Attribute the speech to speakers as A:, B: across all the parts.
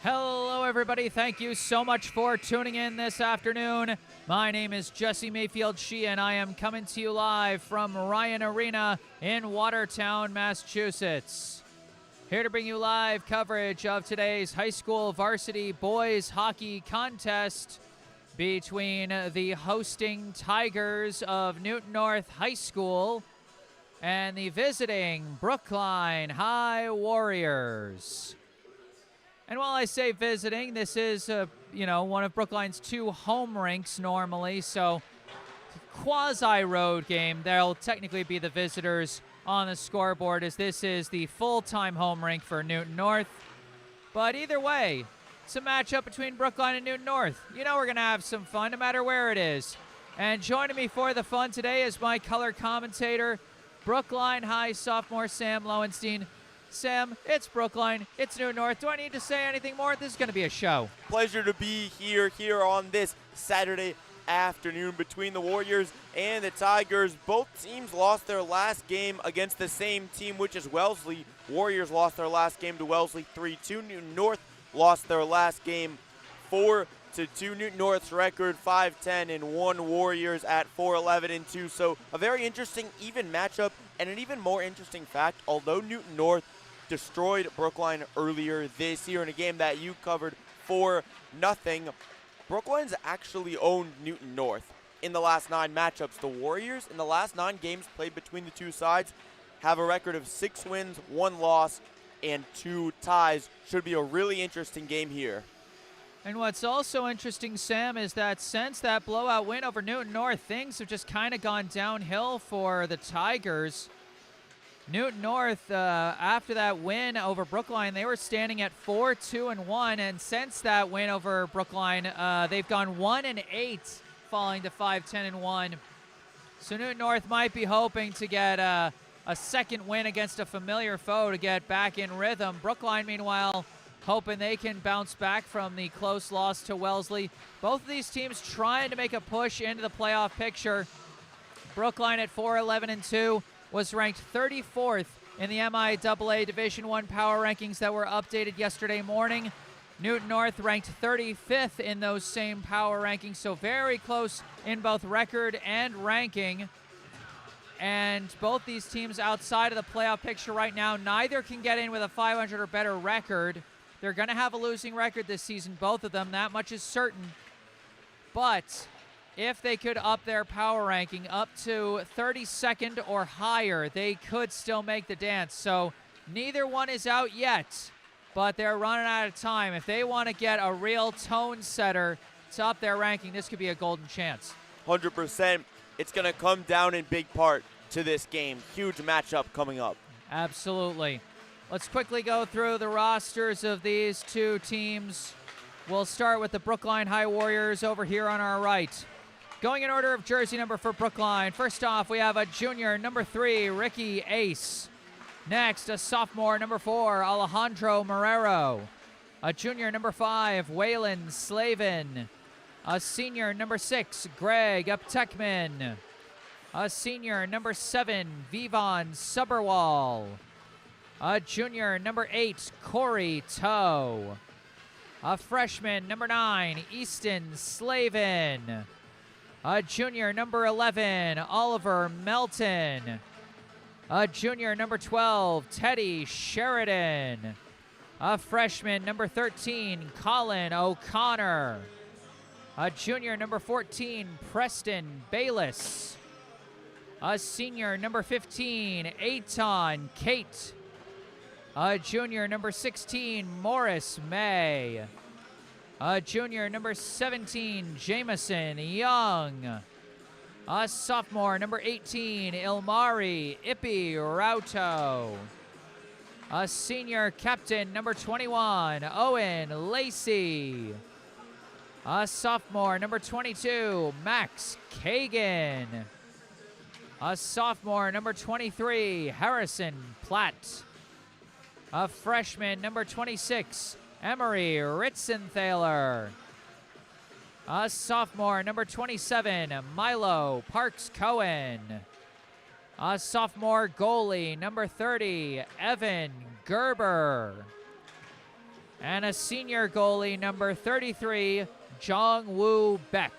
A: Hello, everybody. Thank you so much for tuning in this afternoon. My name is Jesse Mayfield-Sheehan. I am coming to you live from Ryan Arena in Watertown, Massachusetts. Here to bring you live coverage of today's high school varsity boys hockey contest between the hosting Tigers of Newton North High School and the visiting Brookline High Warriors. And while I say visiting, this is, one of Brookline's two home rinks normally, so quasi-road game. They'll technically be the visitors on the scoreboard, as this is the full-time home rink for Newton North. But either way, it's a matchup between Brookline and Newton North. You know we're going to have some fun no matter where it is. And joining me for the fun today is my color commentator, Brookline High sophomore Sam Lowenstein. Sam, it's Brookline, it's Newton North. Do I need to say anything more? This is going to be a show.
B: Pleasure to be here on this Saturday afternoon between the Warriors and the Tigers. Both teams lost their last game against the same team, which is Wellesley. Warriors lost their last game to Wellesley 3-2. Newton North lost their last game 4-2. Newton North's record 5-10-1. Warriors at 4-11-2. So a very interesting even matchup, and an even more interesting fact, although Newton North destroyed Brookline earlier this year in a game that you covered 4-0, Brookline's actually owned Newton North in the last 9 matchups. The Warriors, in the last 9 games played between the two sides, have a record of 6 wins, 1 loss, and 2 ties. Should be a really interesting game here.
A: And what's also interesting, Sam, is that since that blowout win over Newton North, things have just kind of gone downhill for the Tigers. Newton North, after that win over Brookline, they were standing at 4-2-1, and since that win over Brookline, they've gone 1-8, falling to 5-10-1. So Newton North might be hoping to get a second win against a familiar foe to get back in rhythm. Brookline, meanwhile, hoping they can bounce back from the close loss to Wellesley. Both of these teams trying to make a push into the playoff picture. Brookline at 4-11-2 was ranked 34th in the MIAA Division I power rankings that were updated yesterday morning. Newton North ranked 35th in those same power rankings, so very close in both record and ranking. And both these teams outside of the playoff picture right now, neither can get in with a 500 or better record. They're going to have a losing record this season, both of them. That much is certain. But if they could up their power ranking up to 32nd or higher, they could still make the dance. So neither one is out yet, but they're running out of time. If they want to get a real tone setter to up their ranking, this could be a golden chance.
B: 100%. It's going to come down in big part to this game. Huge matchup coming up.
A: Absolutely. Let's quickly go through the rosters of these two teams. We'll start with the Brookline High Warriors over here on our right. Going in order of jersey number for Brookline, first off, we have a junior, number 3, Ricky Ace. Next, a sophomore, number 4, Alejandro Marrero. A junior, number 5, Waylon Slavin. A senior, number 6, Greg Uptekman. A senior, number 7, Vivon Suberwall. A junior, number 8, Corey Toe. A freshman, number 9, Easton Slavin. A junior, number 11, Oliver Melton. A junior, number 12, Teddy Sheridan. A freshman, number 13, Colin O'Connor. A junior, number 14, Preston Bayless. A senior, number 15, Aton Kate. A junior, number 16, Morris May. A junior, number 17, Jamison Young. A sophomore, number 18, Ilmari Ippy Rauto. A senior captain, number 21, Owen Lacey. A sophomore, number 22, Max Kagan. A sophomore, number 23, Harrison Platt. A freshman, number 26, Emery Ritzenthaler. A sophomore, number 27, Milo Parks Cohen. A sophomore goalie, number 30, Evan Gerber. And a senior goalie, number 33, Jong-Woo Beck.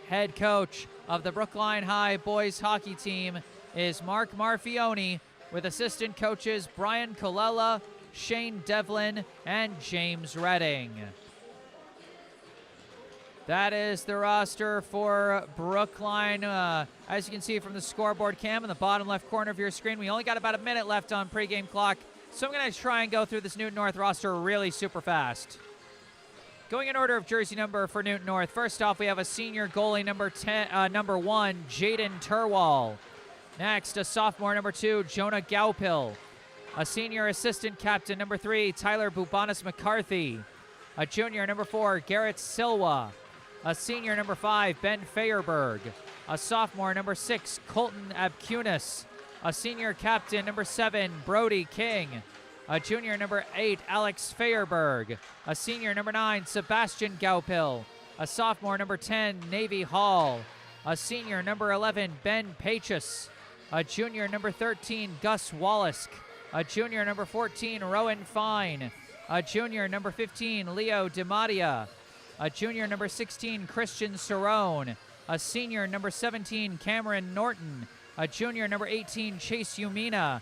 A: Head coach of the Brookline High boys hockey team is Mark Marfione, with assistant coaches Brian Colella, Shane Devlin, and James Redding. That is the roster for Brookline. As you can see from the scoreboard cam in the bottom left corner of your screen, we only got about a minute left on pregame clock, so I'm going to try and go through this Newton North roster really super fast. Going in order of jersey number for Newton North, first off, we have a senior goalie, number 1, Jaden Turwal. Next, a sophomore, number 2, Jonah Gaupil. A senior assistant captain, number 3, Tyler Bubanis McCarthy. A junior, number 4, Garrett Silwa. A senior, number 5, Ben Feyerberg. A sophomore, number 6, Colton Abcunis. A senior captain, number 7, Brody King. A junior, number 8, Alex Feyerberg. A senior, number 9, Sebastian Gaupil. A sophomore, number 10, Navy Hall. A senior, number 11, Ben Pachis. A junior, number 13, Gus Wallace. A junior, number 14, Rowan Fine. A junior, number 15, Leo DiMattia. A junior, number 16, Christian Cerrone. A senior, number 17, Cameron Norton. A junior, number 18, Chase Umina.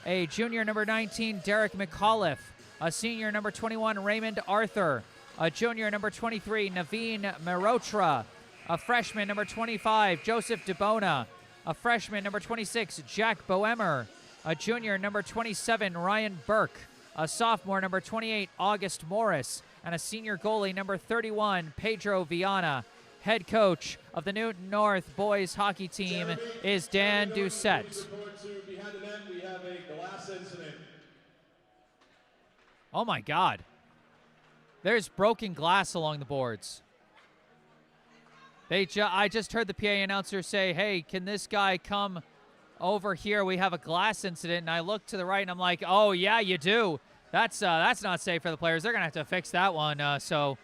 A: A junior, number 19, Derek McAuliffe. A senior, number 21, Raymond Arthur. A junior, number 23, Naveen Merotra. A freshman, number 25, Joseph DeBona. A freshman, number 26, Jack Boemer. A junior, number 27, Ryan Burke. A sophomore, number 28, August Morris. And a senior goalie, number 31, Pedro Viana. Head coach of the Newton North boys hockey team is Dan Doucette. Oh my God. There's broken glass along the boards. I just heard the PA announcer say, hey, can this guy come over here? We have a glass incident. And I look to the right and I'm like, oh yeah, you do. That's not safe for the players. They're going to have to fix that one. So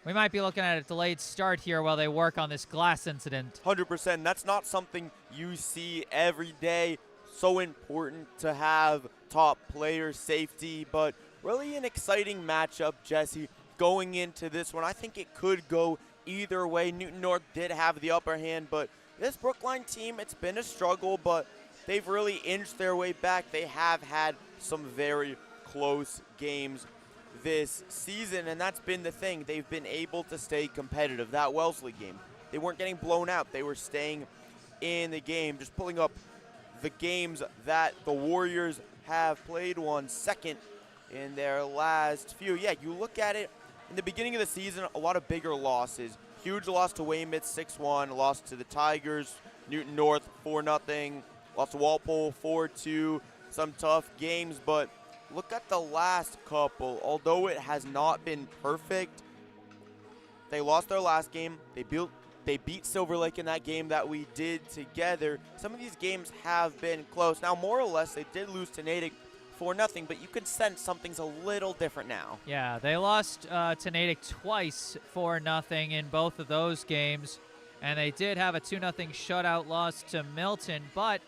A: we might be looking at a delayed start here while they work on this glass incident.
B: 100%. That's not something you see every day. So important to have top player safety, but really an exciting matchup, Jesse, going into this one. I think it could go either way. Newton North did have the upper hand, but this Brookline team, it's been a struggle, but they've really inched their way back. They have had some very close games this season, and that's been the thing. They've been able to stay competitive. That Wellesley game, they weren't getting blown out. They were staying in the game, just pulling up the games that the Warriors have played, won second in their last few. Yeah, you look at it, in the beginning of the season, a lot of bigger losses. Huge loss to Weymouth, 6-1, loss to the Tigers, Newton North, 4-0, lost to Walpole, 4-2, some tough games, but look at the last couple. Although it has not been perfect, they lost their last game. They beat Silver Lake in that game that we did together. Some of these games have been close. Now, more or less, they did lose to Natick 4-0, but you could sense something's a little different now.
A: Yeah, they lost to Natick twice 4-0 in both of those games, and they did have a 2-0 shutout loss to Milton, but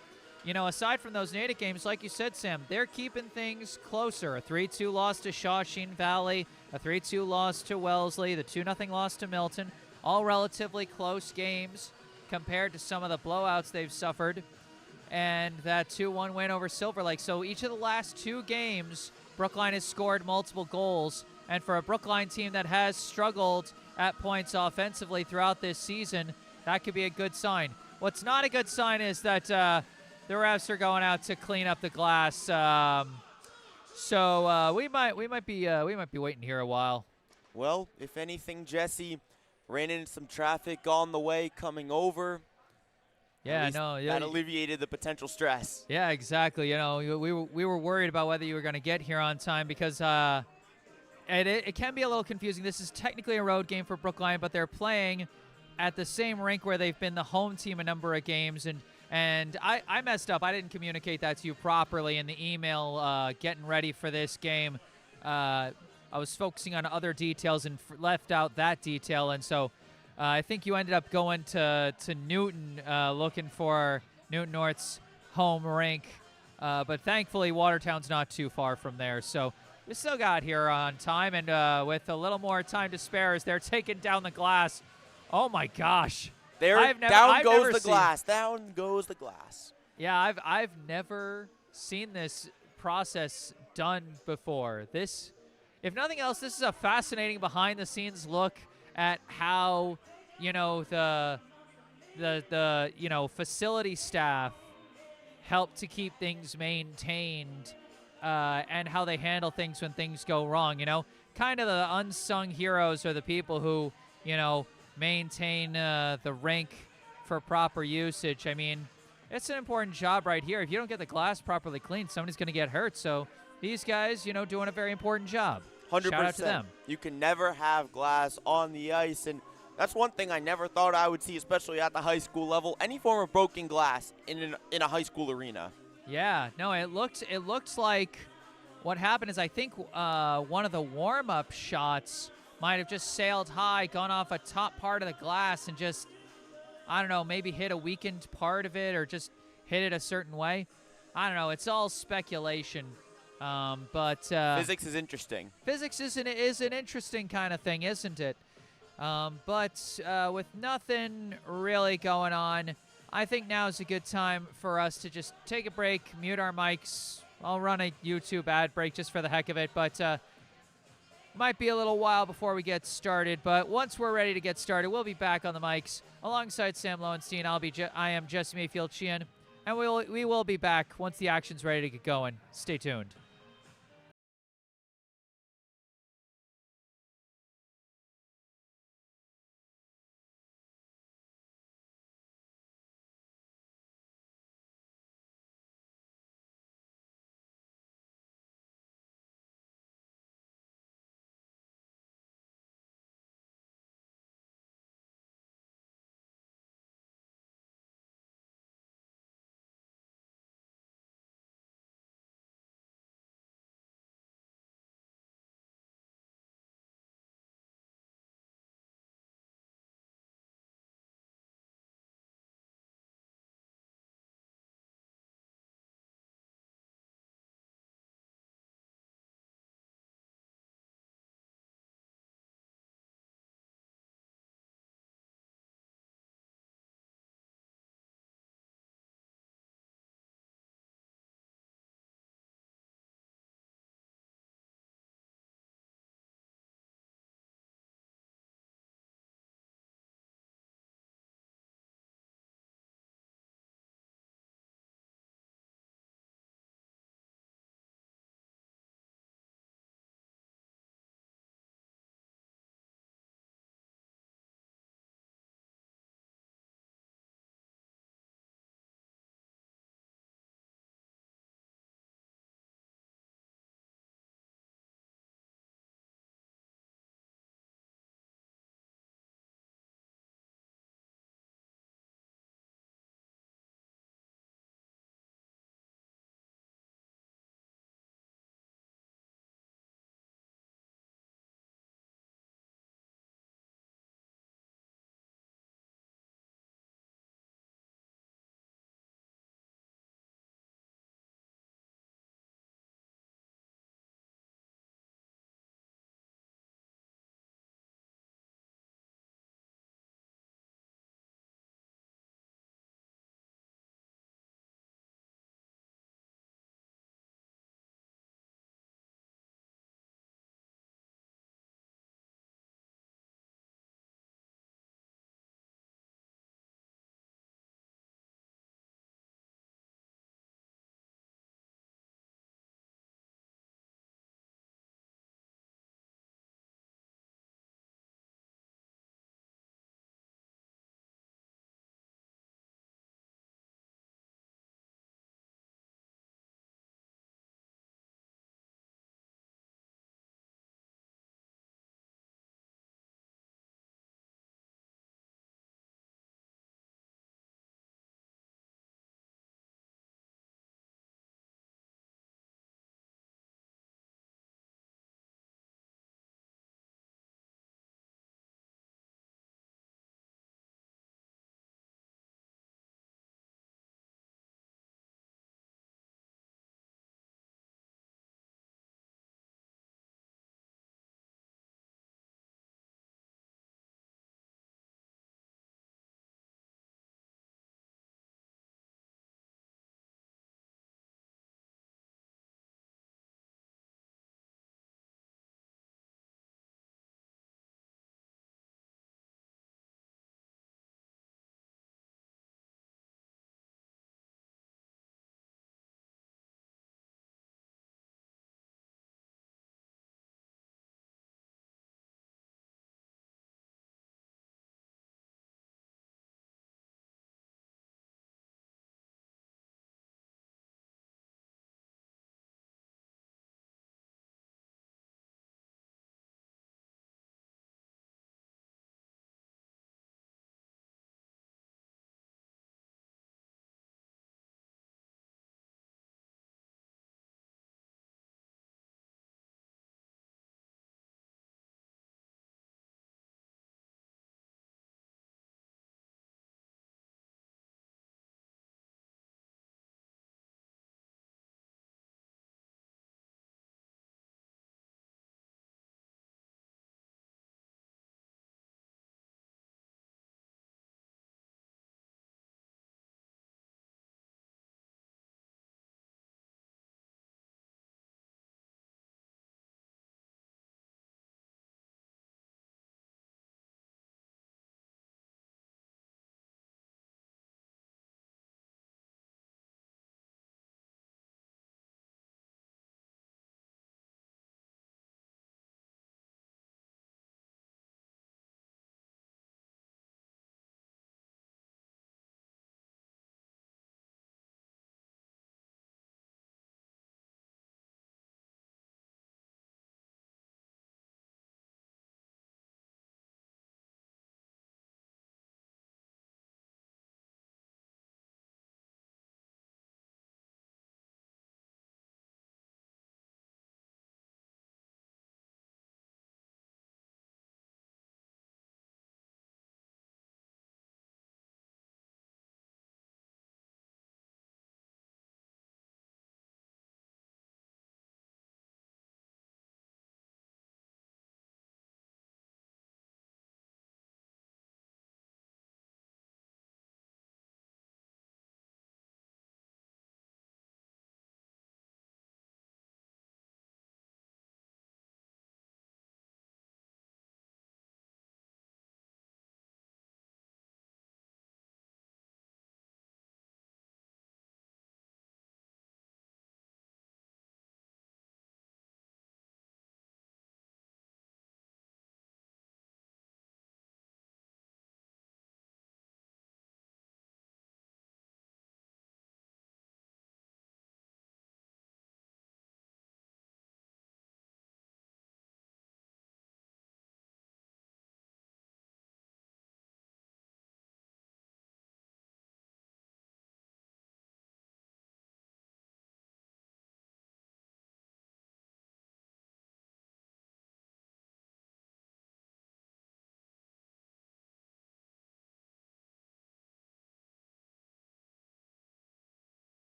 A: you know, aside from those Natick games, like you said, Sam, they're keeping things closer. A 3-2 loss to Shawsheen Valley, a 3-2 loss to Wellesley, the 2-0 loss to Milton, all relatively close games compared to some of the blowouts they've suffered, and that 2-1 win over Silver Lake. So each of the last two games, Brookline has scored multiple goals, and for a Brookline team that has struggled at points offensively throughout this season, that could be a good sign. What's not a good sign is that the refs are going out to clean up the glass, so we might be waiting here a while.
B: Well, if anything, Jesse ran into some traffic on the way coming over.
A: Yeah, no,
B: that alleviated the potential stress.
A: Yeah, exactly. You know, we were worried about whether you were going to get here on time because it can be a little confusing. This is technically a road game for Brookline, but they're playing at the same rink where they've been the home team a number of games, and I messed up. I didn't communicate that to you properly in the email getting ready for this game. I was focusing on other details and left out that detail, and so I think you ended up going to Newton looking for Newton North's home rink, but thankfully Watertown's not too far from there. So We still got here on time, and with a little more time to spare as they're taking down the glass. Oh my gosh.
B: Down goes the glass. Down goes the glass.
A: Yeah, I've never seen this process done before. This, if nothing else, this is a fascinating behind-the-scenes look at how, you know, the facility staff help to keep things maintained, and how they handle things when things go wrong. You know, kind of the unsung heroes are the people who, you know, maintain the rink for proper usage. I mean, it's an important job right here. If you don't get the glass properly cleaned, somebody's going to get hurt. So these guys, you know, doing a very important job.
B: 100%.
A: Shout out to them.
B: You can never have glass on the ice, and that's one thing I never thought I would see, especially at the high school level. Any form of broken glass in a high school arena.
A: Yeah, no, it looks like what happened is I think one of the warm-up shots might have just sailed high, gone off a top part of the glass, and just, I don't know, maybe hit a weakened part of it or just hit it a certain way. I don't know. It's all speculation. But
B: physics is interesting.
A: Physics is an interesting kind of thing, isn't it? But with nothing really going on, I think now is a good time for us to just take a break, mute our mics. I'll run a YouTube ad break just for the heck of it, but might be a little while before we get started. But once we're ready to get started, we'll be back on the mics alongside Sam Lowenstein. I am Jesse Mayfield-Sheehan, and we will be back once the action's ready to get going. Stay tuned.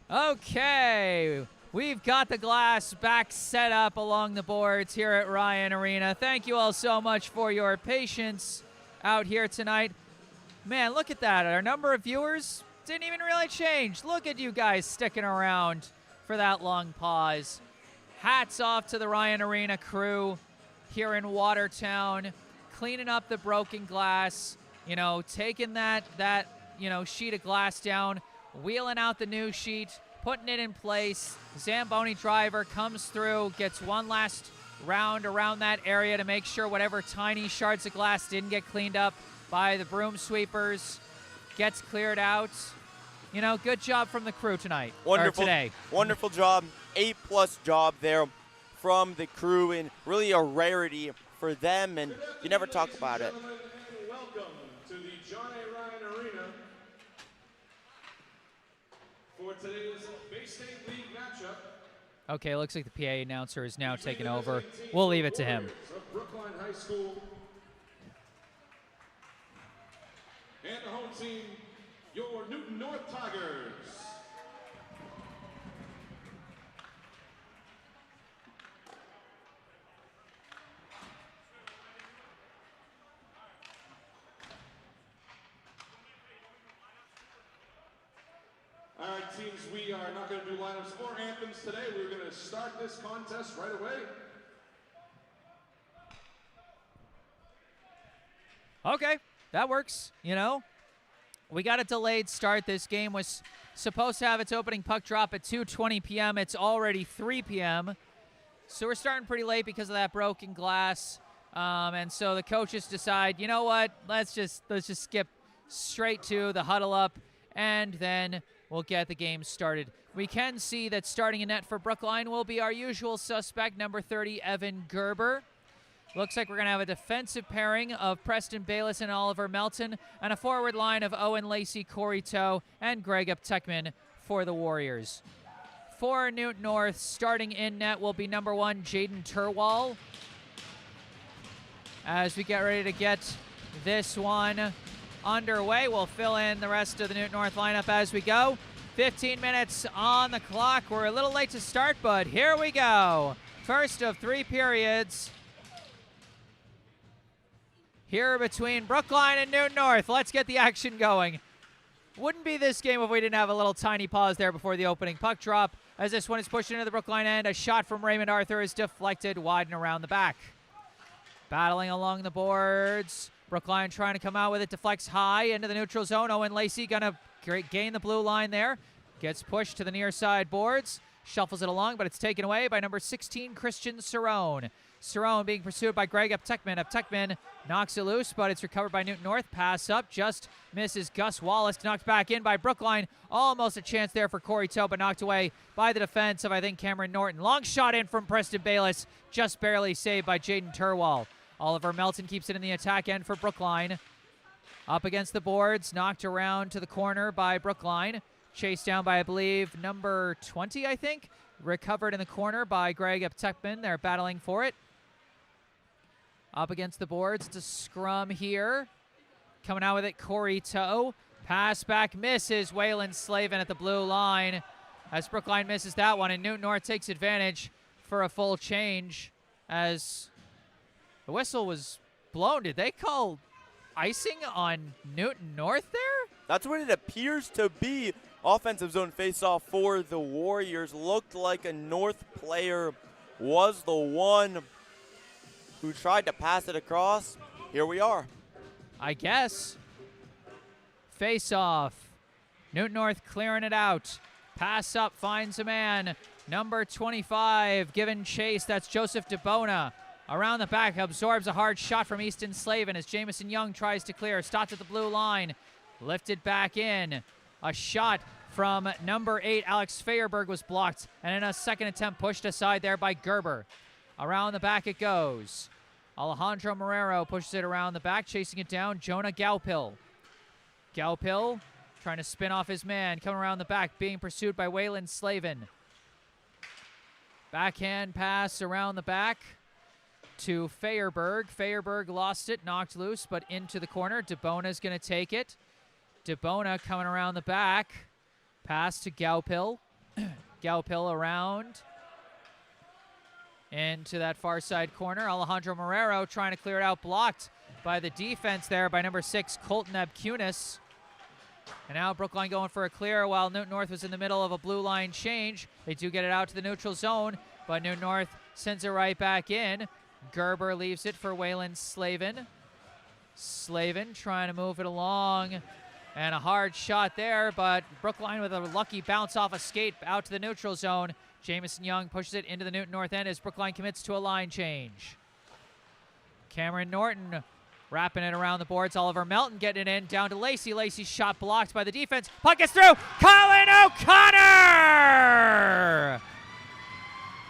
A: Okay, we've got the glass back set up along the boards here at Ryan Arena. Thank you all so much for your patience out here tonight. Man, look at that. Our number of viewers didn't even really change. Look at you guys sticking around for that long pause. Hats off to the Ryan Arena crew here in Watertown, cleaning up the broken glass, you know, taking that sheet of glass down, wheeling out the new sheet, putting it in place. Zamboni driver comes through, gets one last round around that area to make sure whatever tiny shards of glass didn't get cleaned up by the broom sweepers gets cleared out. You know, good job from the crew tonight.
B: Wonderful,
A: or today.
B: Wonderful job. A+ job there from the crew, and really a rarity for them, and you never talk about it.
C: Welcome to the John A. Ryan Arena for today's Bay State League matchup.
A: Okay, looks like the PA announcer is now taking over. We'll leave it to him.
C: Of Brookline High School and the home team, your Newton North Tigers. All right, teams, we are not going to do lineups or anthems today. We're going to start this contest right away.
A: Okay, that works. You know, we got a delayed start. This game was supposed to have its opening puck drop at 2:20 p.m. It's already 3 p.m. So we're starting pretty late because of that broken glass. And so the coaches decide, you know what, let's just skip straight to the huddle up, and then we'll get the game started. We can see that starting in net for Brookline will be our usual suspect, number 30, Evan Gerber. Looks like we're going to have a defensive pairing of Preston Bayless and Oliver Melton, and a forward line of Owen Lacey, Corey Toe, and Greg Uptekman for the Warriors. For Newton North, starting in net will be number 1, Jaden Turwall. As we get ready to get this one underway, we'll fill in the rest of the Newton North lineup as we go. 15 minutes on the clock. We're a little late to start, but here we go. First of 3 periods here between Brookline and Newton North. Let's get the action going. Wouldn't be this game if we didn't have a little tiny pause there before the opening puck drop, as this one is pushed into the Brookline end. A shot from Raymond Arthur is deflected wide and around the back. Battling along the boards. Brookline trying to come out with it, deflects high into the neutral zone. Owen Lacey gonna gain the blue line there. Gets pushed to the near side boards. Shuffles it along, but it's taken away by number 16, Christian Cerrone. Cerrone being pursued by Greg Uptekman. Uptekman knocks it loose, but it's recovered by Newton North. Pass up, just misses Gus Wallace. Knocked back in by Brookline. Almost a chance there for Corey Toe, but knocked away by the defense of, I think, Cameron Norton. Long shot in from Preston Bayless, just barely saved by Jaden Turwall. Oliver Melton keeps it in the attack end for Brookline. Up against the boards, knocked around to the corner by Brookline. Chased down by, I believe, number 20, I think. Recovered in the corner by Greg Uptekman. They're battling for it. Up against the boards, it's a scrum here. Coming out with it, Corey Toe. Pass back, misses. Waylon Slavin at the blue line as Brookline misses that one, and Newton North takes advantage for a full change as the whistle was blown. Did they call icing on Newton North there?
B: That's what it appears to be. Offensive zone faceoff for the Warriors. Looked like a North player was the one who tried to pass it across. Here we are.
A: I guess. Face-off. Newton North clearing it out. Pass up, finds a man. Number 25, given chase. That's Joseph DeBona. Around the back, absorbs a hard shot from Easton Slavin as Jamison Young tries to clear. Stopped at the blue line. Lifted back in. A shot from number 8, Alex Feyerberg, was blocked. And in a second attempt, pushed aside there by Gerber. Around the back it goes. Alejandro Marrero pushes it around the back, chasing it down. Jonah Gaupil. Gaupil trying to spin off his man. Coming around the back, being pursued by Waylon Slavin. Backhand pass around the back to Feyerberg. Feyerberg lost it, knocked loose, but into the corner. DeBona's going to take it. DeBona coming around the back. Pass to Gaupil. Gaupil around into that far side corner. Alejandro Marrero trying to clear it out, blocked by the defense there by number 6, Colton Abcunis. And now Brookline going for a clear while Newton North was in the middle of a blue line change. They do get it out to the neutral zone, but Newton North sends it right back in. Gerber leaves it for Waylon Slavin. Slavin trying to move it along. And a hard shot there, but Brookline with a lucky bounce off a skate out to the neutral zone. Jamison Young pushes it into the Newton North end as Brookline commits to a line change. Cameron Norton wrapping it around the boards. Oliver Melton getting it in down to Lacey. Lacey's shot blocked by the defense. Puck gets through. Colin O'Connor!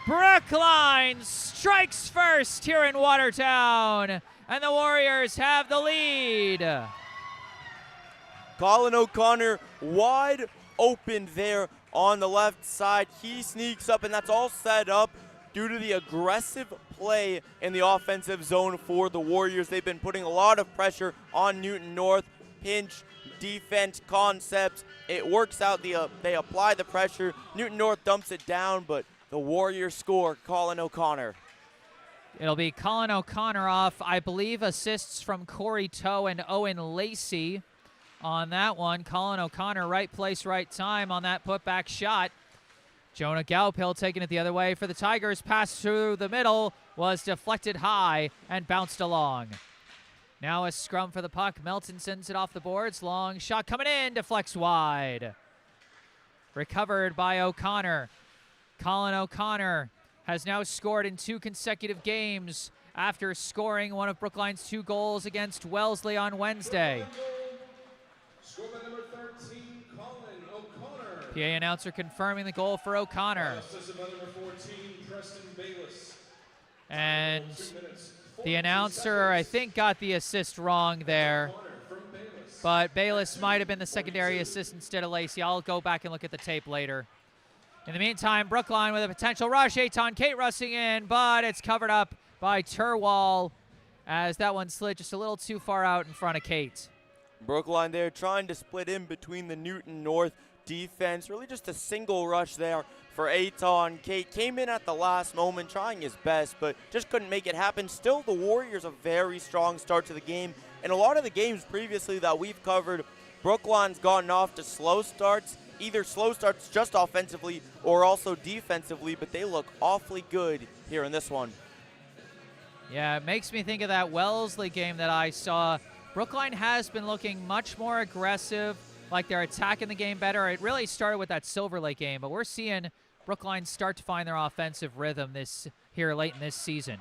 A: Brookline strikes first here in Watertown, and the Warriors have the lead.
B: Colin O'Connor wide open there on the left side. He sneaks up, and that's all set up due to the aggressive play in the offensive zone for the Warriors. They've been putting a lot of pressure on Newton North. Pinch, defense, concepts. It works out. They apply the pressure. Newton North dumps it down, but the Warriors score. Colin O'Connor.
A: It'll be Colin O'Connor off, I believe, assists from Corey Toe and Owen Lacey on that one. Colin O'Connor, right place, right time on that putback shot. Jonah Gaupil taking it the other way for the Tigers. Pass through the middle was deflected high and bounced along. Now a scrum for the puck. Melton sends it off the boards. Long shot coming in, deflects wide. Recovered by O'Connor. Colin O'Connor has now scored in 2 consecutive games after scoring one of Brookline's 2 goals against Wellesley on Wednesday.
C: Score by number 13, Colin O'Connor.
A: PA announcer confirming the goal for O'Connor.
C: Assisted by number 14, Preston Bayless.
A: And the announcer, I think, got the assist wrong there. But Bayless might have been the secondary assist instead of Lacey. I'll go back and look at the tape later. In the meantime, Brookline with a potential rush. Eitan Kate rushing in, but it's covered up by Turwall as that one slid just a little too far out in front of Kate.
B: Brookline there trying to split in between the Newton North defense. Really just a single rush there for Eitan Kate. Came in at the last moment trying his best, but just couldn't make it happen. Still, the Warriors a very strong start to the game. In a lot of the games previously that we've covered, Brookline's gotten off to slow starts. Either slow starts just offensively or also defensively, but they look awfully good here in this one.
A: Yeah, it makes me think of that Wellesley game that I saw. Brookline has been looking much more aggressive, like they're attacking the game better. It really started with that Silver Lake game, but we're seeing Brookline start to find their offensive rhythm here late in this season.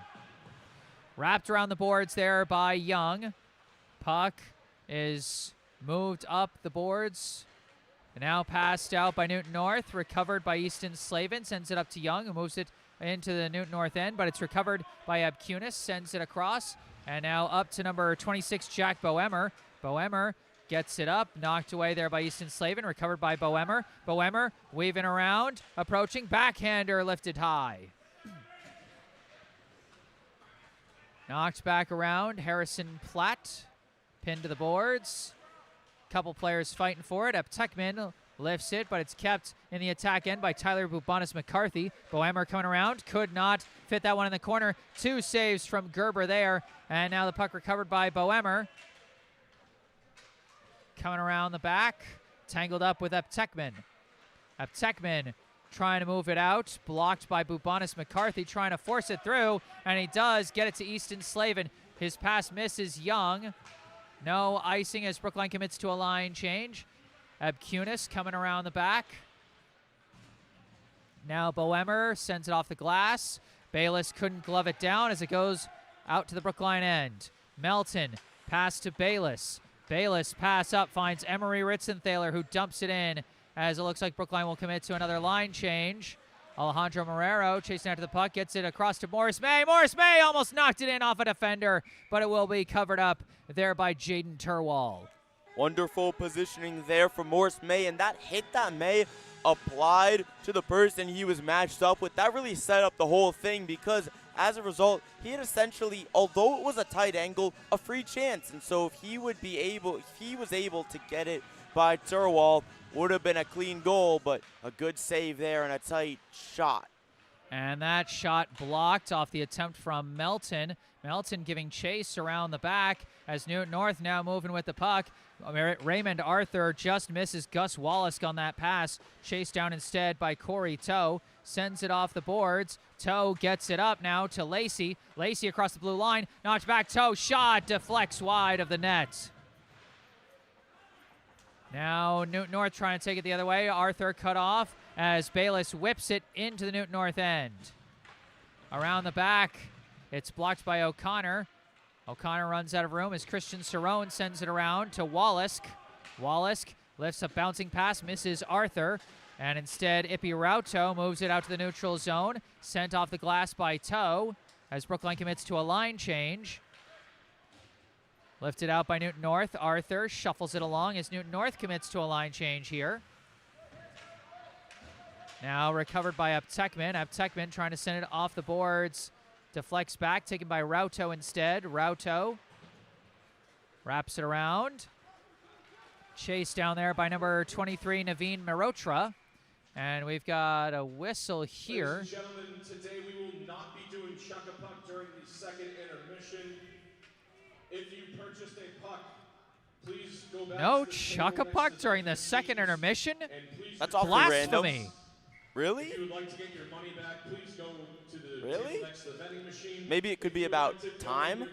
A: Wrapped around the boards there by Young. Puck is moved up the boards. And now passed out by Newton North, recovered by Easton Slavin, sends it up to Young, who moves it into the Newton North end, but it's recovered by Abcunis, sends it across. And now up to number 26, Jack Boehmer. Boehmer gets it up, knocked away there by Easton Slavin, recovered by Boehmer. Boehmer weaving around, approaching, backhander lifted high. Knocked back around, Harrison Platt pinned to the boards. Couple players fighting for it. Eptekman lifts it, but it's kept in the attack end by Tyler Bubonis McCarthy. Boehmer coming around, could not fit that one in the corner. 2 saves from Gerber there, and now the puck recovered by Boehmer. Coming around the back, tangled up with Eptekman. Eptekman trying to move it out, blocked by Bubonis McCarthy, trying to force it through, and he does get it to Easton Slavin. His pass misses Young. No icing as Brookline commits to a line change. Abcunis coming around the back. Now Boehmer sends it off the glass. Bayless couldn't glove it down as it goes out to the Brookline end. Melton, pass to Bayless. Bayless pass up, finds Emery Ritzenthaler, who dumps it in as it looks like Brookline will commit to another line change. Alejandro Marrero chasing after the puck, gets it across to Morris May. Morris May almost knocked it in off a defender, but it will be covered up there by Jaden Turwall.
B: Wonderful positioning there for Morris May, and that hit that May applied to the person he was matched up with. That really set up the whole thing because as a result, he had essentially, although it was a tight angle, a free chance. And so if he was able to get it by Turwall. Would have been a clean goal, but a good save there and a tight shot.
A: And that shot blocked off the attempt from Melton. Melton giving chase around the back as Newton North now moving with the puck. Raymond Arthur just misses Gus Wallace on that pass. Chased down instead by Corey Toe. Sends it off the boards. Toe gets it up now to Lacey. Lacey across the blue line. Knocked back. Toe shot. Deflects wide of the net. Now Newton North trying to take it the other way. Arthur cut off as Bayless whips it into the Newton North end. Around the back, it's blocked by O'Connor. O'Connor runs out of room as Christian Cerrone sends it around to Wallace. Wallace lifts a bouncing pass, misses Arthur. And instead, Ippy Rauto moves it out to the neutral zone. Sent off the glass by Toe as Brookline commits to a line change. Lifted out by Newton North. Arthur shuffles it along as Newton North commits to a line change here. Now recovered by Uptekman. Uptekman trying to send it off the boards. Deflects back, taken by Rauto instead. Rauto wraps it around. Chased down there by number 23, Naveen Merotra. And we've got a whistle here.
C: Ladies and gentlemen, today we will not be doing chuck-a-puck during the second intermission. If you purchased a puck, please go back
A: No
C: to the
A: chuck-a-puck
C: table
A: during the
C: next to
A: second intermission?
C: and please
B: That's awfully random.
A: Blasphemy.
B: Really?
C: If you would like to get your money back, please go to the
B: Really?
C: table next to the vending machine.
B: Maybe it could be about time?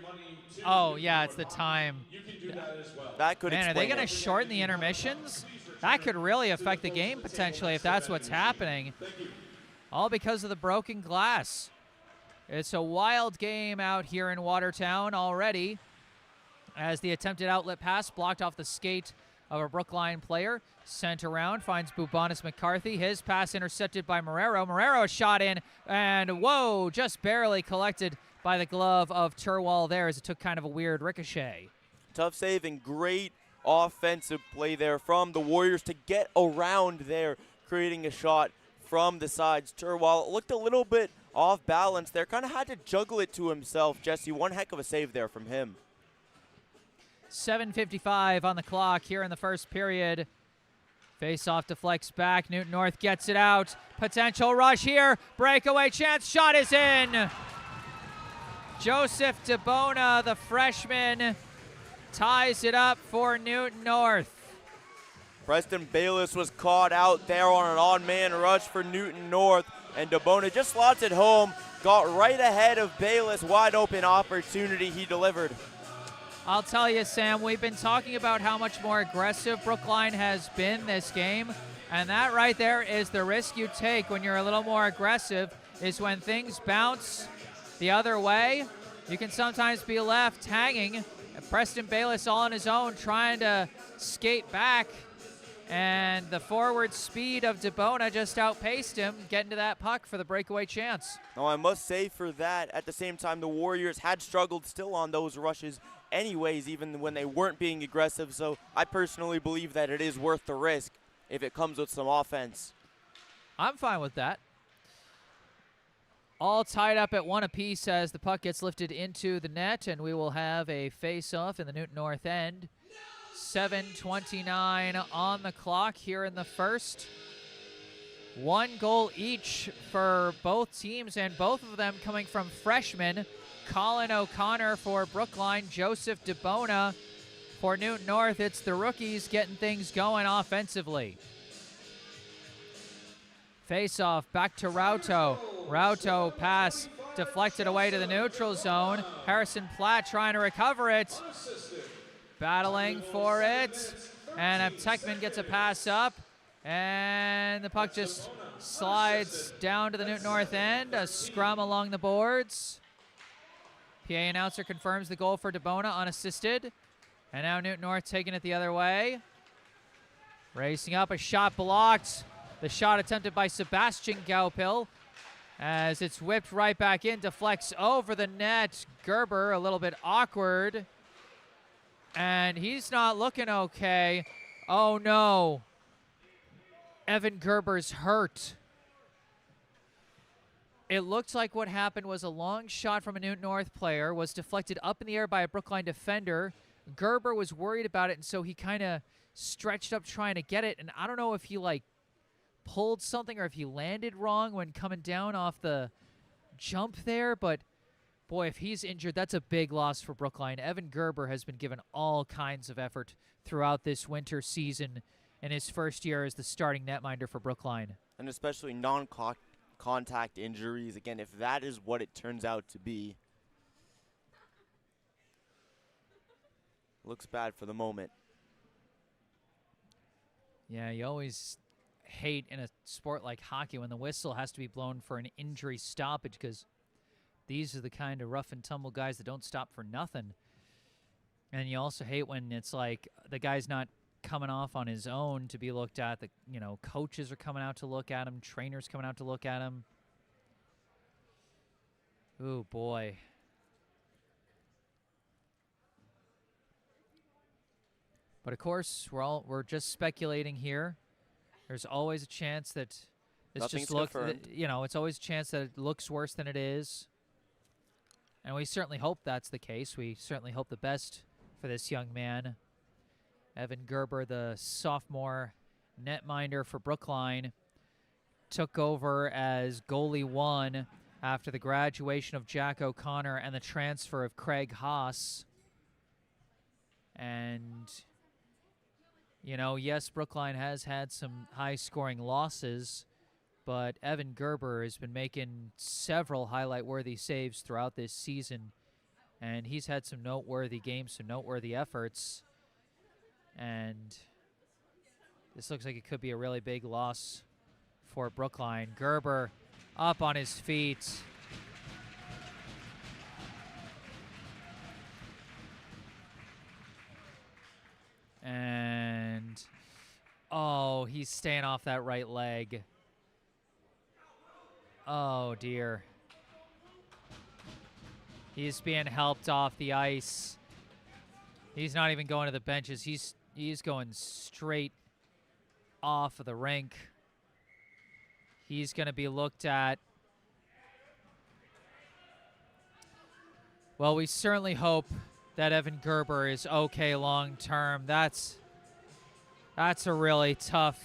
A: Oh, yeah, it's the time.
C: You can do that as well.
B: That could
A: Man, are
B: explain
A: they going
B: it.
A: to shorten the intermissions? That could really affect the game potentially if that's what's happening. All because of the broken glass. It's a wild game out here in Watertown already as the attempted outlet pass blocked off the skate of a Brookline player. Sent around, finds Bubonis McCarthy. His pass intercepted by Marrero. Marrero shot in, and whoa, just barely collected by the glove of Turwall there as it took kind of a weird ricochet.
B: Tough save and great offensive play there from the Warriors to get around there, creating a shot from the sides. Turwall looked a little bit off balance there, kind of had to juggle it to himself. Jesse, one heck of a save there from him.
A: 7:55 on the clock here in the first period. Face-off deflects back. Newton North gets it out. Potential rush here. Breakaway chance. Shot is in. Joseph DeBona, the freshman, ties it up for Newton North.
B: Preston Bayless was caught out there on an odd-man rush for Newton North, and DeBona just slots it home, got right ahead of Bayless. Wide open opportunity he delivered.
A: I'll tell you, Sam, we've been talking about how much more aggressive Brookline has been this game, and that right there is the risk you take when you're a little more aggressive, is when things bounce the other way, you can sometimes be left hanging. Preston Bayless all on his own trying to skate back, and the forward speed of DeBona just outpaced him, getting to that puck for the breakaway chance.
B: Now, I must say for that, at the same time, the Warriors had struggled still on those rushes anyways, even when they weren't being aggressive, so I personally believe that it is worth the risk if it comes with some offense.
A: I'm fine with that. All tied up at one apiece as the puck gets lifted into the net, and we will have a face-off in the Newton North end. 7:29 on the clock here in the first. One goal each for both teams, and both of them coming from freshmen. Colin O'Connor for Brookline, Joseph DeBona for Newton North. It's the rookies getting things going offensively. Face-off back to Rauto. Rauto pass deflected away to the neutral zone. Harrison Platt trying to recover it. Battling for it. And Uptekman gets a pass up. And the puck just slides down to the Newton North end. A scrum along the boards. PA announcer confirms the goal for DeBona unassisted. And now Newton North taking it the other way. Racing up, a shot blocked. The shot attempted by Sebastian Gaupil as it's whipped right back in, deflects over the net. Gerber a little bit awkward. And he's not looking okay. Oh no. Evan Gerber's hurt. It looked like what happened was a long shot from a Newton North player was deflected up in the air by a Brookline defender, Gerber was worried about it, and so he kind of stretched up trying to get it. And I don't know if he, like, pulled something or if he landed wrong when coming down off the jump there. But, boy, if he's injured, that's a big loss for Brookline. Evan Gerber has been given all kinds of effort throughout this winter season in his first year as the starting netminder for Brookline.
B: And especially non-contact injuries. Again, if that is what it turns out to be, looks bad for the moment.
A: Yeah, you always hate in a sport like hockey when the whistle has to be blown for an injury stoppage, because these are the kind of rough and tumble guys that don't stop for nothing. And you also hate when it's like the guy's not coming off on his own to be looked at. The coaches are coming out to look at him, trainers coming out to look at him. Ooh, boy. But of course, we're just speculating here. There's always a chance that it's just it's always a chance that it looks worse than it is. And we certainly hope that's the case. We certainly hope the best for this young man. Evan Gerber, the sophomore netminder for Brookline, took over as goalie 1 after the graduation of Jack O'Connor and the transfer of Craig Haas. And, yes, Brookline has had some high-scoring losses, but Evan Gerber has been making several highlight-worthy saves throughout this season, and he's had some noteworthy games, some noteworthy efforts. And this looks like it could be a really big loss for Brookline. Gerber up on his feet. And, oh, he's staying off that right leg. Oh, dear. He's being helped off the ice. He's not even going to the benches. He's going straight off of the rink. He's going to be looked at. Well, we certainly hope that Evan Gerber is okay long term. That's a really tough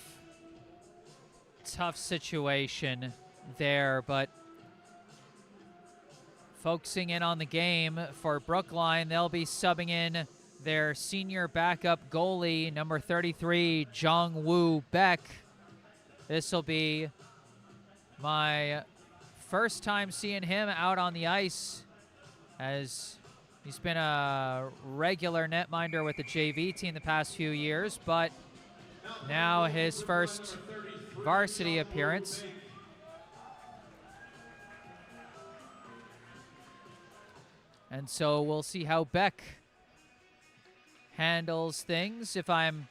A: situation there, but focusing in on the game for Brookline, they'll be subbing in their senior backup goalie, number 33, Jong-Woo Beck. This will be my first time seeing him out on the ice, as he's been a regular netminder with the JV team the past few years, but now his first varsity appearance. And so we'll see how Beck handles things. If I'm,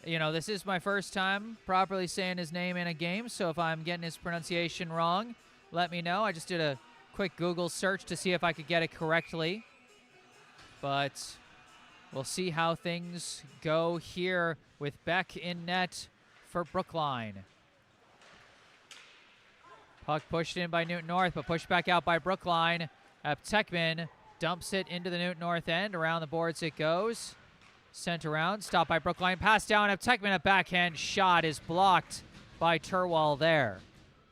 A: this is my first time properly saying his name in a game, so if I'm getting his pronunciation wrong, let me know. I just did a quick Google search to see if I could get it correctly. But we'll see how things go here with Beck in net for Brookline. Puck pushed in by Newton North, but pushed back out by Brookline. Tekman dumps it into the Newton North end. Around the boards it goes. Sent around, stopped by Brookline. Pass down of Tekman, a backhand shot is blocked by Turwall there.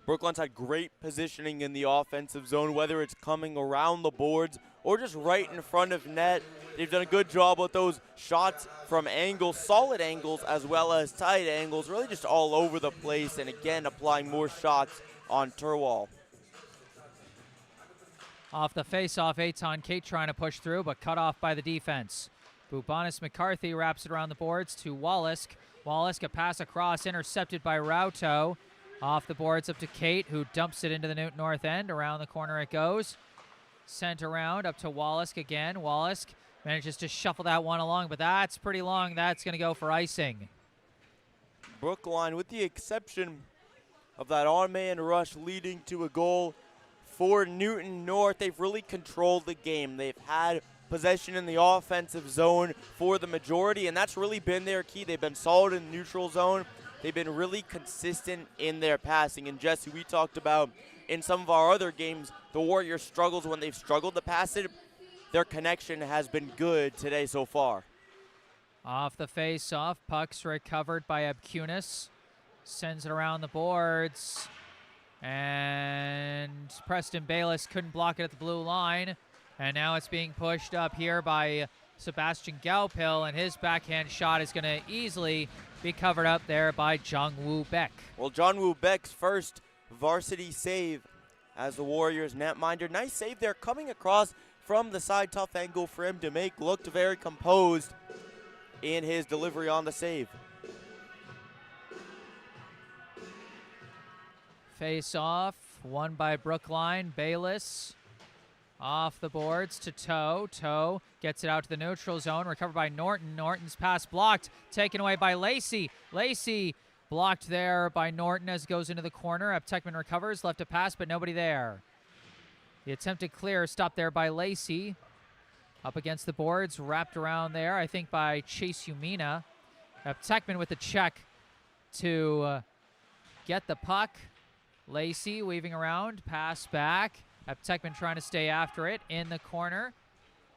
B: Brookline's had great positioning in the offensive zone, whether it's coming around the boards or just right in front of net. They've done a good job with those shots from angles, solid angles, as well as tight angles, really just all over the place, and again, applying more shots on Turwall.
A: Off the face-off, Eitan Kate trying to push through, but cut off by the defense. Bubanis McCarthy wraps it around the boards to Wallace. Wallace, a pass across, intercepted by Rauto. Off the boards up to Kate, who dumps it into the Newton North end. Around the corner it goes. Sent around up to Wallace again. Wallace manages to shuffle that one along, but that's pretty long. That's going to go for icing.
B: Brookline, with the exception of that on-man rush leading to a goal for Newton North, they've really controlled the game. They've had possession in the offensive zone for the majority, and that's really been their key. They've been solid in the neutral zone. They've been really consistent in their passing. And Jesse, we talked about in some of our other games, the Warriors struggles when they've struggled to pass it. their connection has been good today so far.
A: Off the face-off, puck's recovered by Abkunis. Sends it around the boards. And Preston Bayless couldn't block it at the blue line. And now it's being pushed up here by Sebastian Gaupil, and his backhand shot is going to easily be covered up there by Jung-Woo Beck.
B: Well, Jung-Woo Beck's first varsity save as the Warriors netminder. Nice save there, coming across from the side, tough angle for him to make. Looked very composed in his delivery on the save.
A: Face off, won by Brookline. Bayless off the boards to Toe. Toe gets it out to the neutral zone, recovered by Norton. Norton's pass blocked, taken away by Lacey. Lacey blocked there by Norton as it goes into the corner. Aptekman recovers, left a pass, but nobody there. The attempted clear stopped there by Lacey. Up against the boards, wrapped around there, I think, by Chase Umina. Aptekman with the check to get the puck. Lacey weaving around, pass back. Aptekman trying to stay after it in the corner.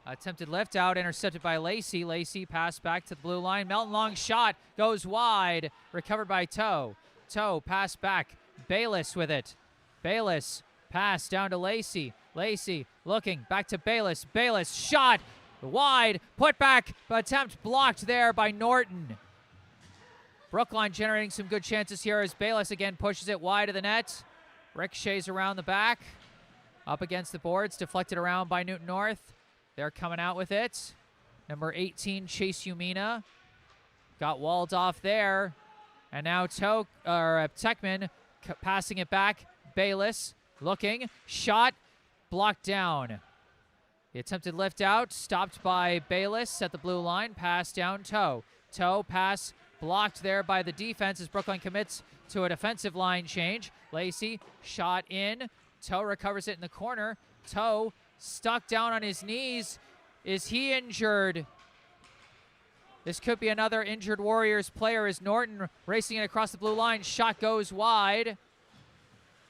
A: Attempted lift out, intercepted by Lacey. Lacey pass back to the blue line. Melton long shot, goes wide, recovered by Toe. Toe pass back, Bayless with it. Bayless pass down to Lacey. Lacey looking, back to Bayless. Bayless shot, wide, put back, attempt blocked there by Norton. Brookline generating some good chances here as Bayless again pushes it wide of the net. Ricochets around the back. Up against the boards, deflected around by Newton North. They're coming out with it. Number 18, Chase Umina. Got walled off there. And now Aptekman passing it back. Bayless looking, shot, blocked down. The attempted lift out, stopped by Bayless at the blue line. Pass down, Toe. Toe pass blocked there by the defense as Brookline commits to a defensive line change. Lacey shot in. Toe recovers it in the corner. Toe stuck down on his knees. Is he injured? This could be another injured Warriors player as Norton racing it across the blue line. Shot goes wide.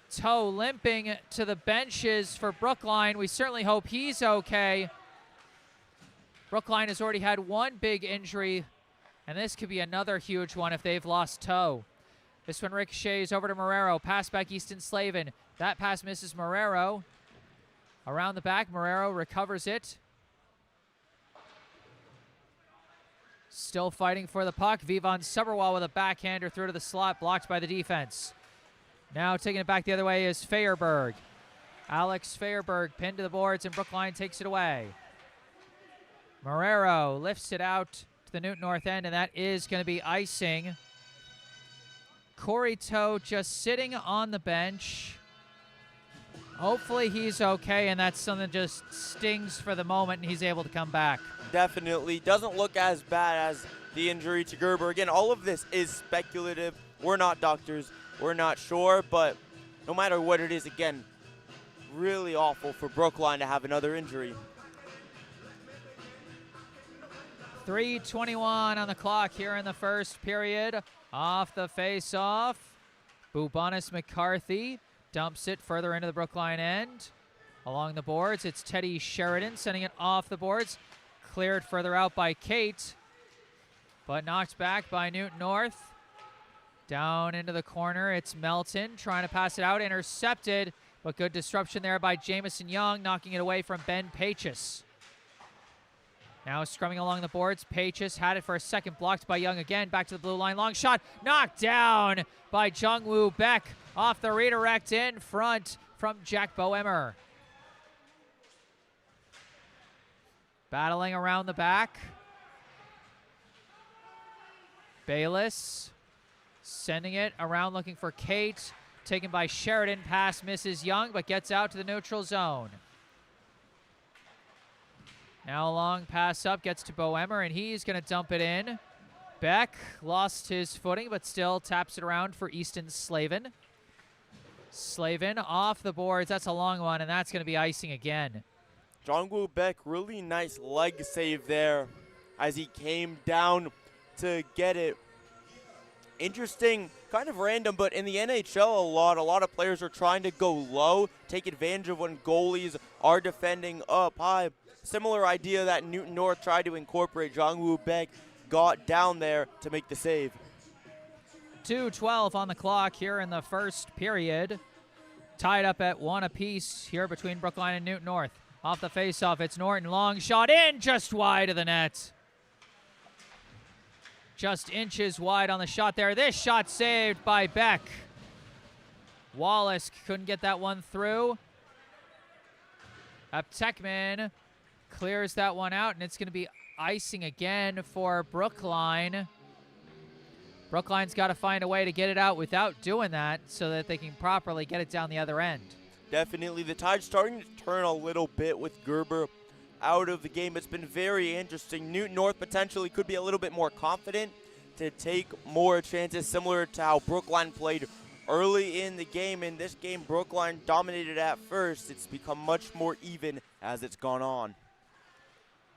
A: Toe limping to the benches for Brookline. We certainly hope he's okay. Brookline has already had one big injury, and this could be another huge one if they've lost Toe. This one ricochets over to Marrero. Pass back Easton Slavin. That pass misses Marrero. Around the back, Marrero recovers it. Still fighting for the puck. Vivon Suberwal with a backhander through to the slot, blocked by the defense. Now taking it back the other way is Feyerberg. Alex Feyerberg pinned to the boards, and Brookline takes it away. Marrero lifts it out to the Newton North end, and that is going to be icing. Corey Toe just sitting on the bench. Hopefully he's okay, and that's something that just stings for the moment, and he's able to come back.
B: Definitely. Doesn't look as bad as the injury to Gerber. Again, all of this is speculative. We're not doctors. We're not sure, but no matter what it is, again, really awful for Brookline to have another injury.
A: 3:21 on the clock here in the first period. Off the face-off, Bubanis McCarthy dumps it further into the Brookline end. Along the boards, it's Teddy Sheridan sending it off the boards. Cleared further out by Kate, but knocked back by Newton North. Down into the corner, it's Melton trying to pass it out, intercepted, but good disruption there by Jamison Young, knocking it away from Ben Pachis. Now scrumming along the boards, Pachis had it for a second, blocked by Young again, back to the blue line, long shot, knocked down by Jung-Woo Beck, off the redirect in front from Jack Boehmer. Battling around the back. Bayless sending it around looking for Kate. Taken by Sheridan. Pass misses Young, but gets out to the neutral zone. Now a long pass up, gets to Boehmer, and he's going to dump it in. Beck lost his footing, but still taps it around for Easton Slavin. Slavin off the boards. That's a long one, and that's going to be icing again.
B: Jung-Woo Beck, really nice leg save there as he came down to get it interesting, kind of random, but in the NHL a lot of players are trying to go low, take advantage of when goalies are defending up high. Similar idea that Newton North tried to incorporate. Jong-Woo Beck got down there to make the save.
A: 2:12 on the clock here in the first period. Tied up at 1 apiece here between Brookline and Newton North. Off the faceoff, it's Norton. Long shot in, just wide of the net. Just inches wide on the shot there. This shot saved by Beck. Wallace couldn't get that one through. Aptekman clears that one out, and it's going to be icing again for Brookline. Brookline's got to find a way to get it out without doing that so that they can properly get it down the other end.
B: Definitely. The tide's starting to turn a little bit with Gerber out of the game. It's been very interesting. Newton North potentially could be a little bit more confident to take more chances, similar to how Brookline played early in the game. In this game, Brookline dominated at first. It's become much more even as it's gone on.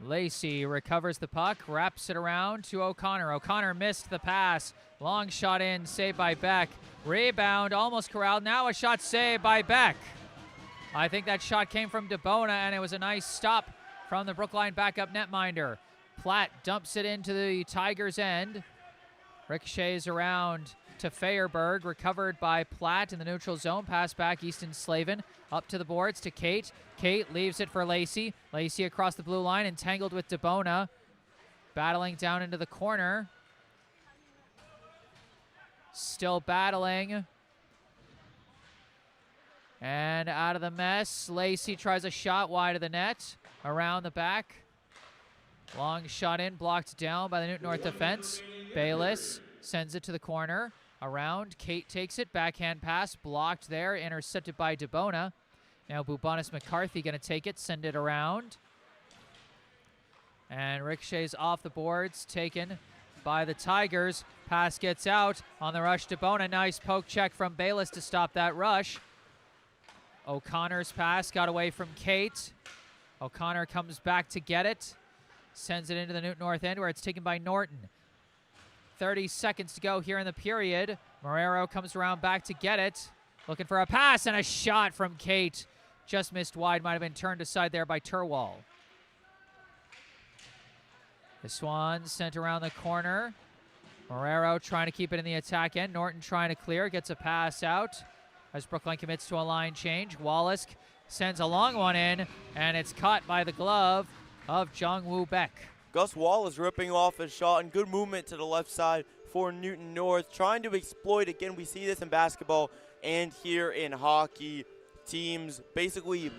A: Lacey recovers the puck, wraps it around to O'Connor. O'Connor missed the pass. Long shot in, saved by Beck. Rebound, almost corralled. Now a shot saved by Beck. I think that shot came from DeBona, and it was a nice stop from the Brookline backup netminder. Platt dumps it into the Tigers' end. Ricochets around to Feyerberg, recovered by Platt in the neutral zone. Pass back, Easton Slavin up to the boards to Kate. Kate leaves it for Lacey. Lacey across the blue line, entangled with DeBona. Battling down into the corner. Still battling. And out of the mess, Lacey tries a shot wide of the net. Around the back. Long shot in, blocked down by the Newton North defense. Bayless sends it to the corner. Around, Kate takes it, backhand pass, blocked there, intercepted by DeBona. Now Bubanis McCarthy going to take it, send it around. And Ricochet's off the boards, taken by the Tigers. Pass gets out on the rush. DeBona, nice poke check from Bayless to stop that rush. O'Connor's pass got away from Kate. O'Connor comes back to get it. Sends it into the Newton North end where it's taken by Norton. 30 seconds to go here in the period. Marrero comes around back to get it. Looking for a pass and a shot from Kate. Just missed wide. Might have been turned aside there by Turwall. The Swans sent around the corner. Marrero trying to keep it in the attack end. Norton trying to clear. Gets a pass out as Brookline commits to a line change. Wallace sends a long one in, and it's caught by the glove of Jong-Woo Beck.
B: Gus Wallace ripping off his shot, and good movement to the left side for Newton North, trying to exploit. Again, we see this in basketball and here in hockey. Teams basically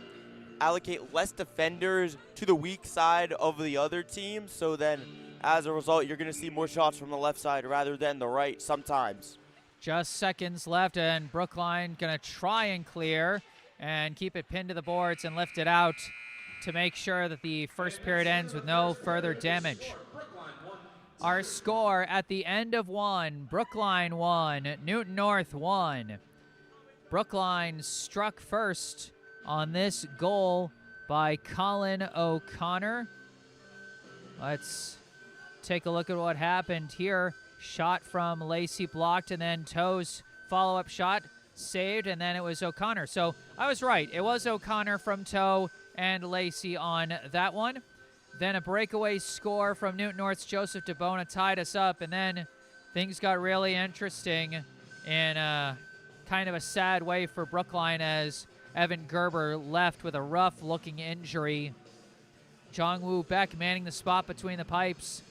B: allocate less defenders to the weak side of the other team, so then as a result, you're going to see more shots from the left side rather than the right sometimes.
A: Just seconds left, and Brookline going to try and clear and keep it pinned to the boards and lift it out to make sure that the first period ends with no further damage. Our score at the end of 1, Brookline 1, Newton North 1. Brookline struck first on this goal by Colin O'Connor. Let's take a look at what happened here. Shot from Lacey blocked, and then Toe's follow-up shot saved, and then it was O'Connor. So I was right. It was O'Connor from Toe and Lacey on that one. Then a breakaway score from Newton North's Joseph DeBona tied us up, and then things got really interesting in kind of a sad way for Brookline as Evan Gerber left with a rough-looking injury. Jong-Woo Beck manning the spot between the pipes.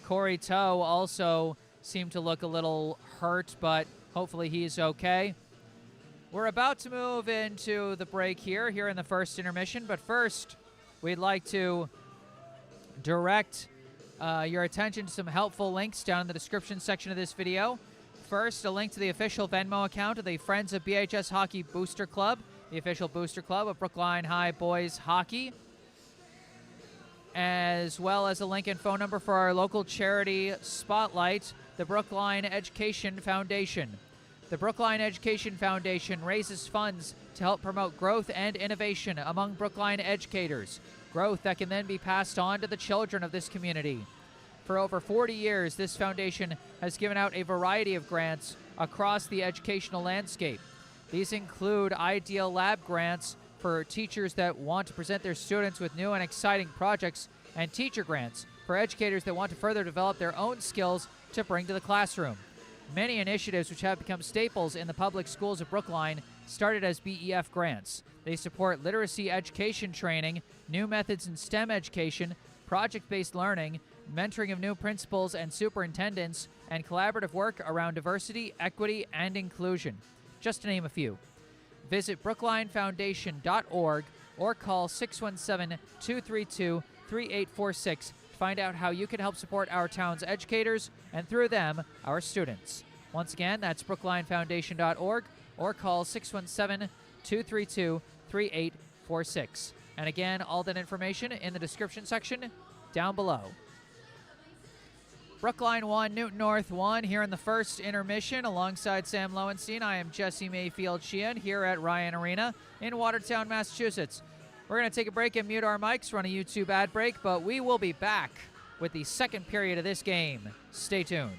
A: Corey Toe also seemed to look a little hurt, but hopefully he's okay. We're about to move into the break here in the first intermission, but first we'd like to direct your attention to some helpful links down in the description section of this video. First, a link to the official Venmo account of the Friends of BHS Hockey Booster Club, the official booster club of Brookline High Boys Hockey, as well as a link and phone number for our local charity spotlight, the Brookline Education Foundation. The Brookline Education Foundation raises funds to help promote growth and innovation among Brookline educators, growth that can then be passed on to the children of this community. For over 40 years, this foundation has given out a variety of grants across the educational landscape. These include Ideal Lab grants for teachers that want to present their students with new and exciting projects, and teacher grants for educators that want to further develop their own skills to bring to the classroom. Many initiatives which have become staples in the public schools of Brookline started as BEF grants. They support literacy education training, new methods in STEM education, project-based learning, mentoring of new principals and superintendents, and collaborative work around diversity, equity, and inclusion, just to name a few. Visit brooklinefoundation.org or call 617-232-3846 to find out how you can help support our town's educators and, through them, our students. Once again, that's brooklinefoundation.org or call 617-232-3846. And again, all that information in the description section down below. Brookline 1, Newton North 1 here in the first intermission. Alongside Sam Lowenstein, I am Jesse Mayfield-Sheehan here at Ryan Arena in Watertown, Massachusetts. We're going to take a break and mute our mics, run a YouTube ad break, but we will be back with the second period of this game. Stay tuned.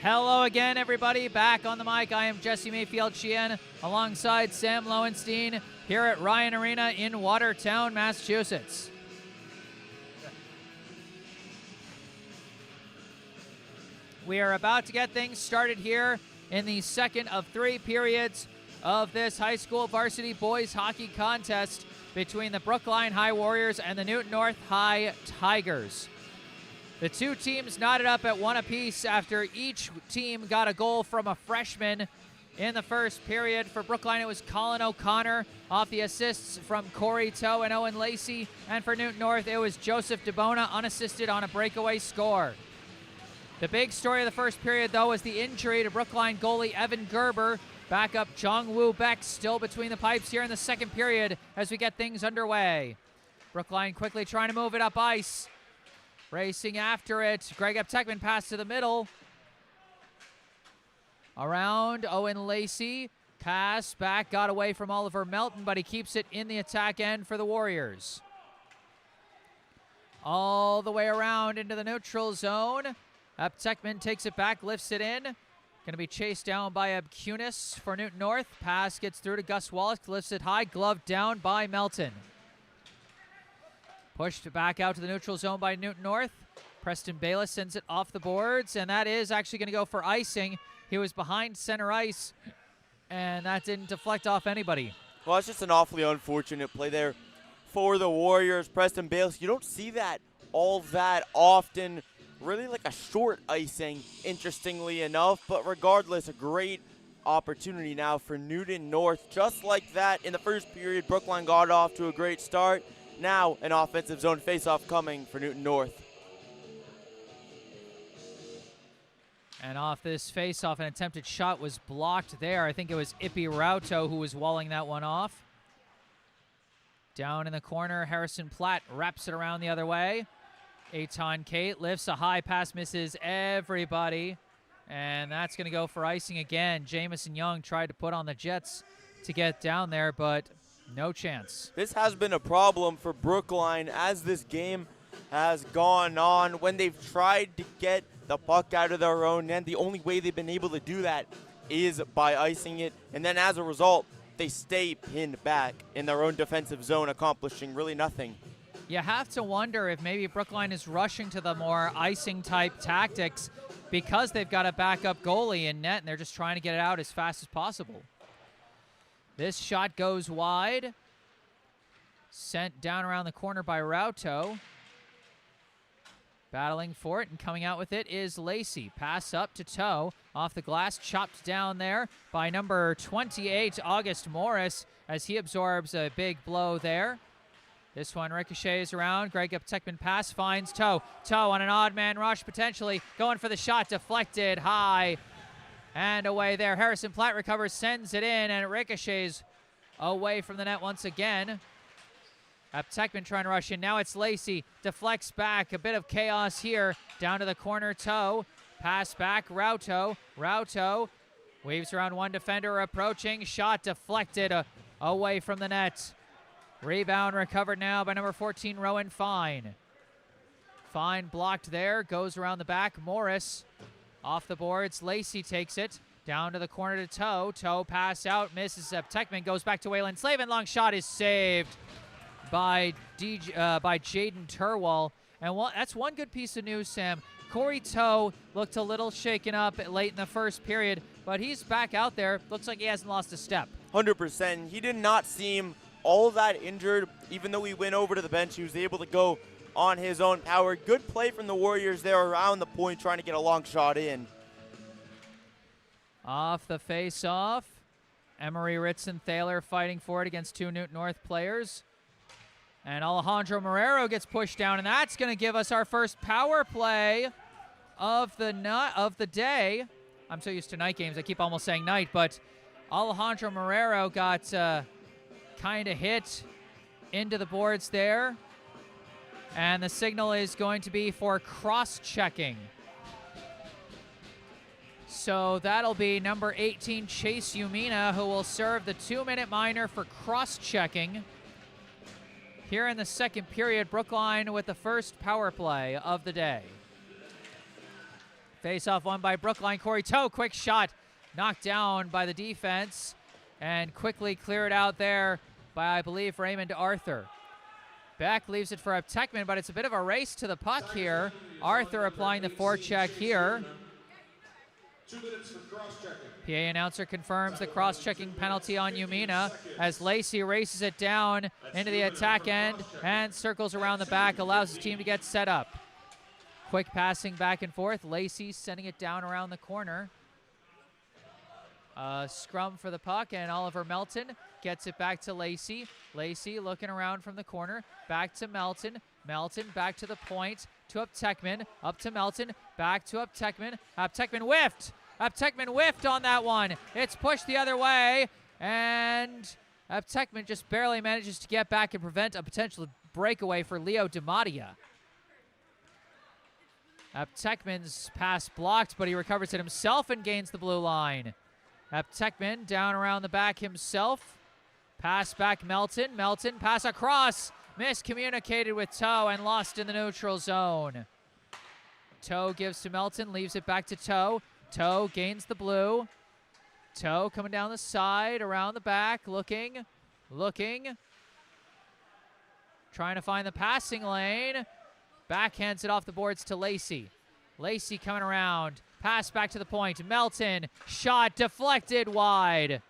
A: Hello again, everybody. Back on the mic, I am Jesse Mayfield-Sheehan alongside Sam Lowenstein here at Ryan Arena in Watertown, Massachusetts. We are about to get things started here in the second of 3 periods of this high school varsity boys hockey contest between the Brookline High Warriors and the Newton North High Tigers. The two teams knotted up at 1 apiece after each team got a goal from a freshman in the first period. For Brookline, it was Colin O'Connor off the assists from Corey Toe and Owen Lacey. And for Newton North, it was Joseph DeBona unassisted on a breakaway score. The big story of the first period, though, was the injury to Brookline goalie Evan Gerber. Backup Jong-Woo Beck still between the pipes here in the second period as we get things underway. Brookline quickly trying to move it up ice. Racing after it. Greg Eptekman pass to the middle. Around Owen Lacey. Pass back, got away from Oliver Melton, but he keeps it in the attack end for the Warriors. All the way around into the neutral zone. Eptekman takes it back, lifts it in. Going to be chased down by Abkunis for Newton North. Pass gets through to Gus Wallace, lifts it high, gloved down by Melton. Pushed back out to the neutral zone by Newton North. Preston Bayless sends it off the boards, and that is actually going to go for icing. He was behind center ice, and that didn't deflect off anybody.
B: Well, it's just an awfully unfortunate play there for the Warriors. Preston Bayless, you don't see that all that often. Really like a short icing, interestingly enough, but regardless, a great opportunity now for Newton North. Just like that in the first period, Brookline got off to a great start. Now an offensive zone faceoff coming for Newton North.
A: And off this faceoff, an attempted shot was blocked there. I think it was Ippy Rauto who was walling that one off. Down in the corner, Harrison Platt wraps it around the other way. Eitan Kate lifts a high pass, misses everybody. And that's going to go for icing again. Jamison Young tried to put on the Jets to get down there, but no chance.
B: This has been a problem for Brookline as this game has gone on. When they've tried to get the puck out of their own end, the only way they've been able to do that is by icing it. And then as a result, they stay pinned back in their own defensive zone, accomplishing really nothing.
A: You have to wonder if maybe Brookline is rushing to the more icing-type tactics because they've got a backup goalie in net and they're just trying to get it out as fast as possible. This shot goes wide. Sent down around the corner by Rauto. Battling for it and coming out with it is Lacey. Pass up to Toe. Off the glass, chopped down there by number 28, August Morris, as he absorbs a big blow there. This one ricochets around. Greg Eptekman pass finds Toe. Toe on an odd man rush potentially. Going for the shot. Deflected high and away there. Harrison Platt recovers, sends it in, and it ricochets away from the net once again. Eptekman trying to rush in. Now it's Lacey. Deflects back. A bit of chaos here. Down to the corner. Toe. Pass back. Rauto. Rauto weaves around one defender approaching. Shot deflected away from the net. Rebound recovered now by number 14, Rowan Fine. Fine blocked there, goes around the back. Morris off the boards. Lacey takes it down to the corner to Toe. Toe pass out, misses. Eptekman goes back to Waylon Slavin. Long shot is saved by Jaden Turwall. And that's one good piece of news, Sam. Corey Toe looked a little shaken up late in the first period, but he's back out there. Looks like he hasn't lost a step.
B: 100%. He did not seem all that injured. Even though he went over to the bench, he was able to go on his own power. Good play from the Warriors there around the point, trying to get a long shot in.
A: Off the face-off, Emery Ritson-Thaler fighting for it against two Newton North players. And Alejandro Marrero gets pushed down, and that's going to give us our first power play of the day. I'm so used to night games, I keep almost saying night, but Alejandro Marrero got kind of hit into the boards there. And the signal is going to be for cross-checking. So that'll be number 18, Chase Umina, who will serve the 2-minute minor for cross-checking. Here in the second period, Brookline with the first power play of the day. Face-off won by Brookline. Corey Toe, quick shot, knocked down by the defense, and quickly cleared out there by, I believe, Raymond Arthur. Beck leaves it for Aptekman, but it's a bit of a race to the puck here. Arthur applying the forecheck here.
C: 2 minutes for cross-checking.
A: PA announcer confirms the cross-checking penalty on Umina as Lacey races it down into the attack end and circles around the back, allows his team to get set up. Quick passing back and forth. Lacey sending it down around the corner. Scrum for the puck, and Oliver Melton gets it back to Lacey. Lacey looking around from the corner, back to Melton. Melton back to the point, to Aptekman, up to Melton, back to Aptekman. Aptekman whiffed! Aptekman whiffed on that one. It's pushed the other way, and Aptekman just barely manages to get back and prevent a potential breakaway for Leo DiMattia. Aptekman's pass blocked, but he recovers it himself and gains the blue line. Aptekman down around the back himself. Pass back Melton. Melton pass across. Miscommunicated with Toe and lost in the neutral zone. Toe gives to Melton, leaves it back to Toe. Toe gains the blue. Toe coming down the side, around the back, looking. Trying to find the passing lane. Backhands it off the boards to Lacey. Lacey coming around. Pass back to the point. Melton. Shot deflected wide.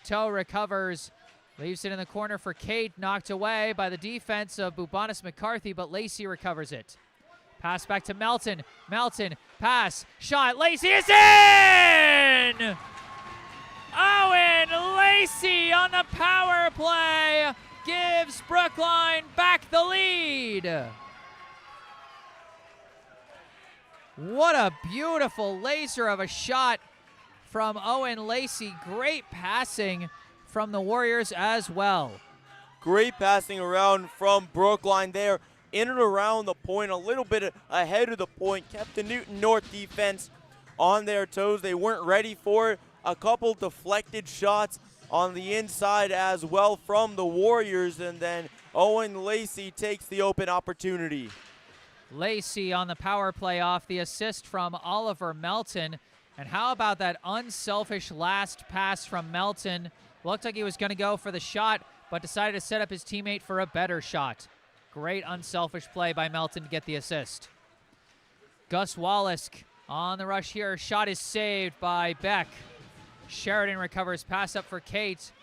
A: Toe recovers. Leaves it in the corner for Kate. Knocked away by the defense of Bubanis McCarthy, but Lacey recovers it. Pass back to Melton. Melton. Pass. Shot. Lacey is in! Owen Lacey on the power play gives Brookline back the lead. What a beautiful laser of a shot from Owen Lacey. Great passing from the Warriors as well.
B: Great passing around from Brookline there, in and around the point, a little bit ahead of the point, kept the Newton North defense on their toes. They weren't ready for it. A couple deflected shots on the inside as well from the Warriors, and then Owen Lacey takes the open opportunity.
A: Lacey on the power play off the assist from Oliver Melton. And how about that unselfish last pass from Melton? Looked like he was going to go for the shot, but decided to set up his teammate for a better shot. Great unselfish play by Melton to get the assist. Gus Wallace on the rush here. Shot is saved by Beck. Sheridan recovers, pass up for Kate.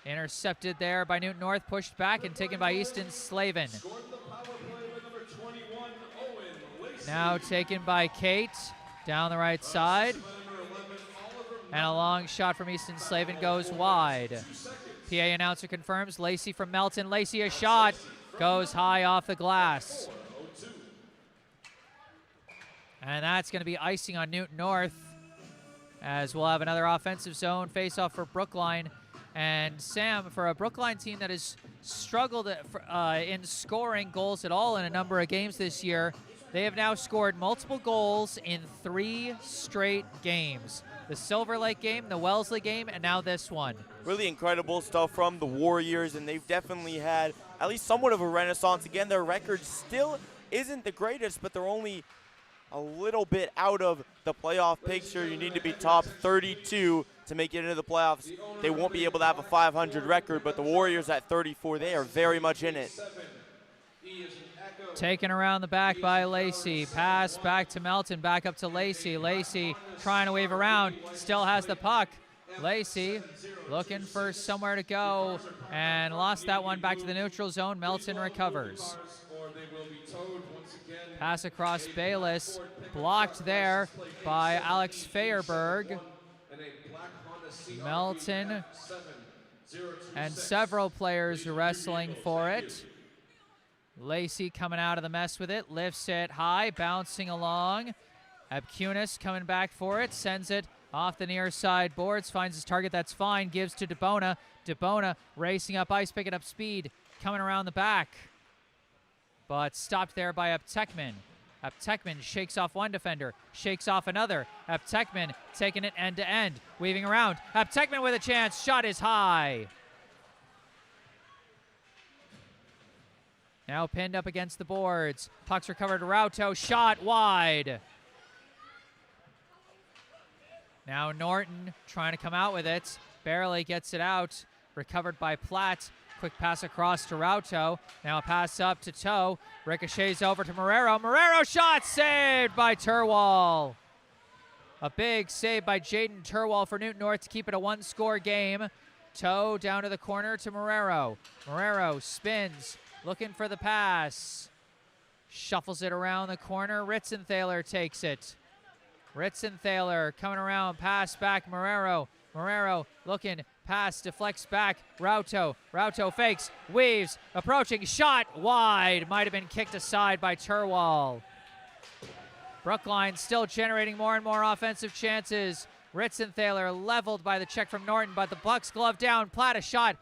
A: Intercepted there by Newton North, pushed back and taken by Easton Slavin. Now taken by Kate, down the right side. And a long shot from Easton Slavin goes wide. PA announcer confirms Lacey from Melton. Lacey a shot, goes high off the glass. And that's going to be icing on Newton North, as we'll have another offensive zone face-off for Brookline. And Sam, for a Brookline team that has struggled in scoring goals at all in a number of games this year, they have now scored multiple goals in 3 straight games. The Silver Lake game, the Wellesley game, and now this one.
B: Really incredible stuff from the Warriors, and they've definitely had at least somewhat of a renaissance. Again, their record still isn't the greatest, but they're only a little bit out of the playoff picture. You need to be top 32 to make it into the playoffs. They won't be able to have a 500 record, but the Warriors at 34, they are very much in it.
A: Taken around the back by Lacey. Pass back to Melton, back up to Lacey. Lacey trying to wave around, still has the puck. Lacey looking for somewhere to go and lost that one back to the neutral zone. Melton recovers. Pass across Bayless, blocked there by Alex Feyerberg. Melton and several players wrestling for it. Lacey coming out of the mess with it, lifts it high, bouncing along. Abkunis coming back for it, sends it off the near side boards, finds his target, that's fine, gives to DeBona. DeBona racing up ice, picking up speed, coming around the back. But stopped there by Aptekman. Aptekman shakes off one defender, shakes off another. Aptekman taking it end to end, weaving around. Aptekman with a chance, shot is high. Now pinned up against the boards. Puck's recovered. Rauto, shot wide. Now Norton trying to come out with it. Barely gets it out. Recovered by Platt. Quick pass across to Rauto. Now a pass up to Toe. Ricochets over to Marrero. Marrero shot saved by Turwall. A big save by Jaden Turwall for Newton North to keep it a one-score game. Toe down to the corner to Marrero. Marrero spins, looking for the pass. Shuffles it around the corner. Ritzenthaler takes it. Ritzenthaler coming around, pass back Marrero. Marrero looking, pass, deflects back. Rauto fakes, weaves, approaching, shot wide. Might have been kicked aside by Turwall. Brookline still generating more and more offensive chances. Ritzenthaler leveled by the check from Norton, but the Bucks glove down. Platt a shot.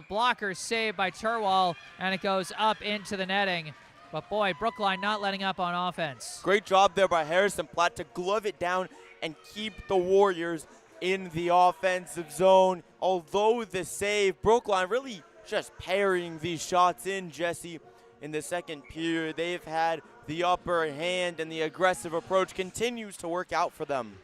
A: Blocker saved by Turwall, and it goes up into the netting. But boy, Brookline not letting up on offense.
B: Great job there by Harrison Platt to glove it down and keep the Warriors in the offensive zone. Although the save, Brookline really just parrying these shots in, Jesse. In the second period, they've had the upper hand, and the aggressive approach continues to work out for them.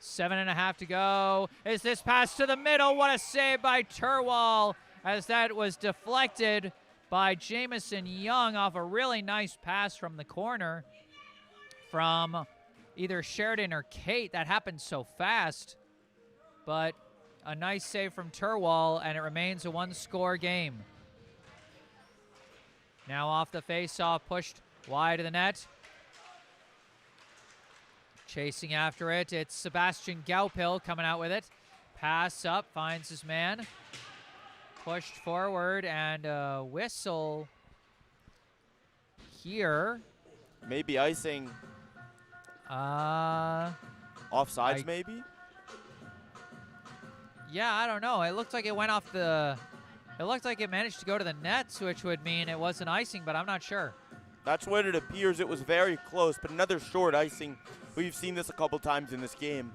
A: 7.5 to go. Is this pass to the middle? What a save by Turwall, as that was deflected by Jamison Young off a really nice pass from the corner from either Sheridan or Kate. That happened so fast, but a nice save from Turwall, and it remains a one-score game. Now off the face-off, pushed wide of the net. Chasing after it, it's Sebastian Gaupil coming out with it. Pass up, finds his man. Pushed forward, and a whistle here.
B: Maybe icing. Offsides, maybe?
A: Yeah, I don't know. It looked like it went off the... It looked like it managed to go to the nets, which would mean it wasn't icing, but I'm not sure.
B: That's what it appears. It was very close, but another short icing. We've seen this a couple times in this game.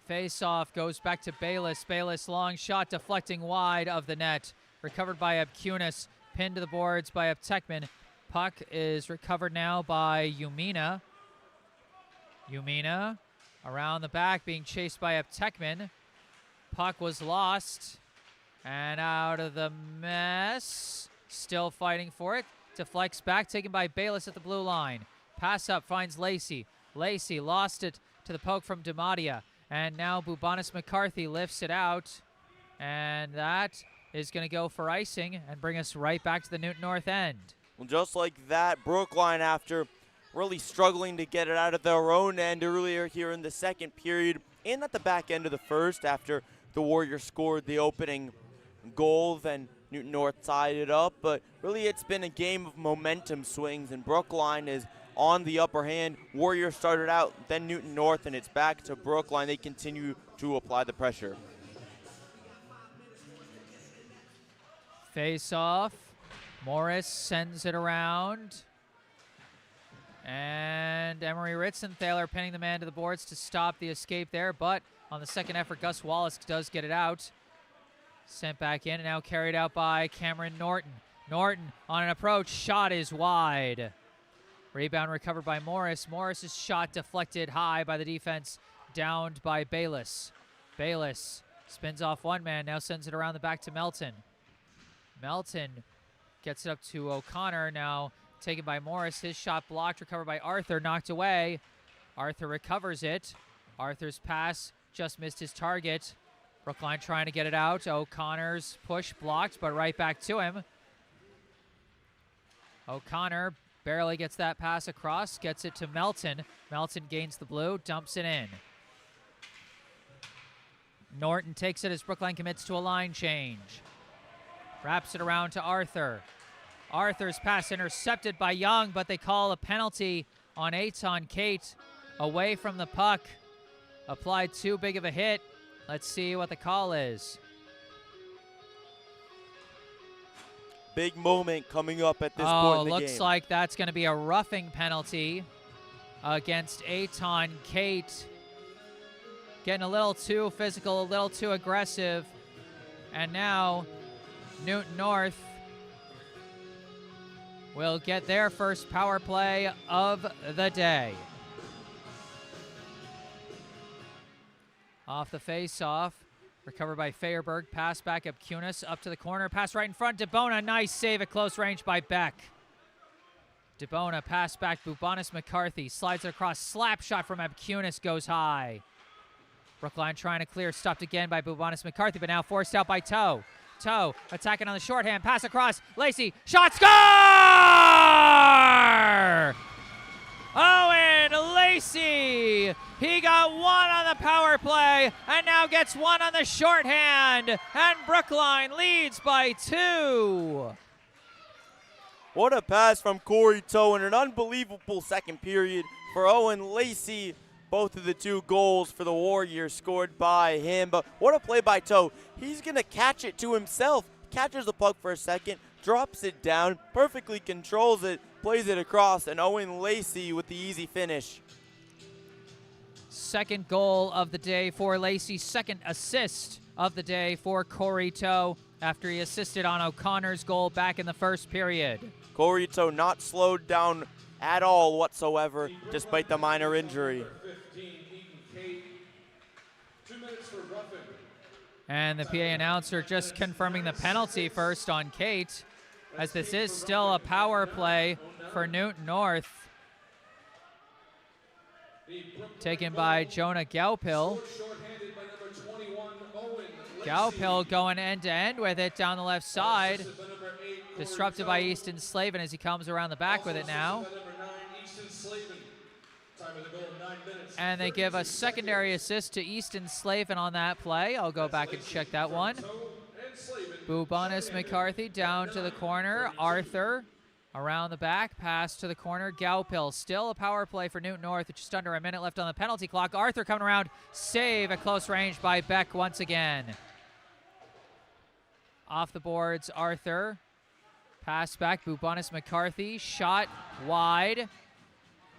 A: Face-off goes back to Bayless. Bayless, long shot, deflecting wide of the net. Recovered by Abkunis. Pinned to the boards by Abtekman. Puck is recovered now by Umina. Umina around the back, being chased by Abtekman. Puck was lost. And out of the mess. Still fighting for it. Deflects back, taken by Bayless at the blue line. Pass up, finds Lacey. Lacey lost it to the poke from DiMattia. And now Bubanis McCarthy lifts it out. And that is going to go for icing and bring us right back to the Newton North end.
B: Well, just like that, Brookline, after really struggling to get it out of their own end earlier here in the second period and at the back end of the first, after the Warriors scored the opening goal, then Newton North tied it up. But really, it's been a game of momentum swings, and Brookline is on the upper hand. Warriors started out, then Newton North, and it's back to Brookline. They continue to apply the pressure.
A: Face off. Morris sends it around. And Emery Ritzenthaler pinning the man to the boards to stop the escape there. But on the second effort, Gus Wallace does get it out. Sent back in and now carried out by Cameron Norton. Norton on an approach. Shot is wide. Rebound recovered by Morris. Morris's shot deflected high by the defense. Downed by Bayless. Bayless spins off one man. Now sends it around the back to Melton. Melton gets it up to O'Connor. Now taken by Morris. His shot blocked. Recovered by Arthur. Knocked away. Arthur recovers it. Arthur's pass just missed his target. Brookline trying to get it out. O'Connor's push blocked, but right back to him. O'Connor barely gets that pass across. Gets it to Melton. Melton gains the blue. Dumps it in. Norton takes it as Brookline commits to a line change. Wraps it around to Arthur. Arthur's pass intercepted by Young, but they call a penalty on Eitan Kate away from the puck. Applied too big of a hit. Let's see what the call is.
B: Big moment coming up at this point in the game.
A: Looks like that's going to be a roughing penalty against Eitan Kate. Getting a little too physical, a little too aggressive. And now Newton North will get their first power play of the day. Off the face-off, recovered by Feyerberg, pass back up Kunis, up to the corner, pass right in front, DeBona, nice save at close range by Beck. DeBona, pass back, Bubanis McCarthy, slides it across, slap shot from Abkunis, goes high. Brookline trying to clear, stopped again by Bubanis McCarthy, but now forced out by Toe. Toe attacking on the shorthand, pass across, Lacey, shot, score! Owen Lacey, he got one on the power play and now gets one on the shorthand, and Brookline leads by 2.
B: What a pass from Corey Toe and an unbelievable second period for Owen Lacey. Both of the 2 goals for the Warriors scored by him, but what a play by Toe. He's going to catch it to himself, catches the puck for a second, drops it down, perfectly controls it, plays it across, and Owen Lacey with the easy finish.
A: Second goal of the day for Lacey, second assist of the day for Corey Toe after he assisted on O'Connor's goal back in the first period.
B: Corey Toe not slowed down at all whatsoever, despite the minor injury.
A: And the PA announcer just confirming the penalty first on Kate, as this is still a power play for Newton North. Taken by Jonah Gaupil. Gaupil going end-to-end with it down the left side. Disrupted by Easton Slavin as he comes around the back with it now. And they give a secondary assist to Easton Slavin on that play. I'll go back and check that one. Bubanis McCarthy down to the corner. Arthur around the back, pass to the corner. Gaupil, still a power play for Newton North with just under a minute left on the penalty clock. Arthur coming around, save at close range by Beck once again. Off the boards, Arthur. Pass back, Bubanis McCarthy, shot wide,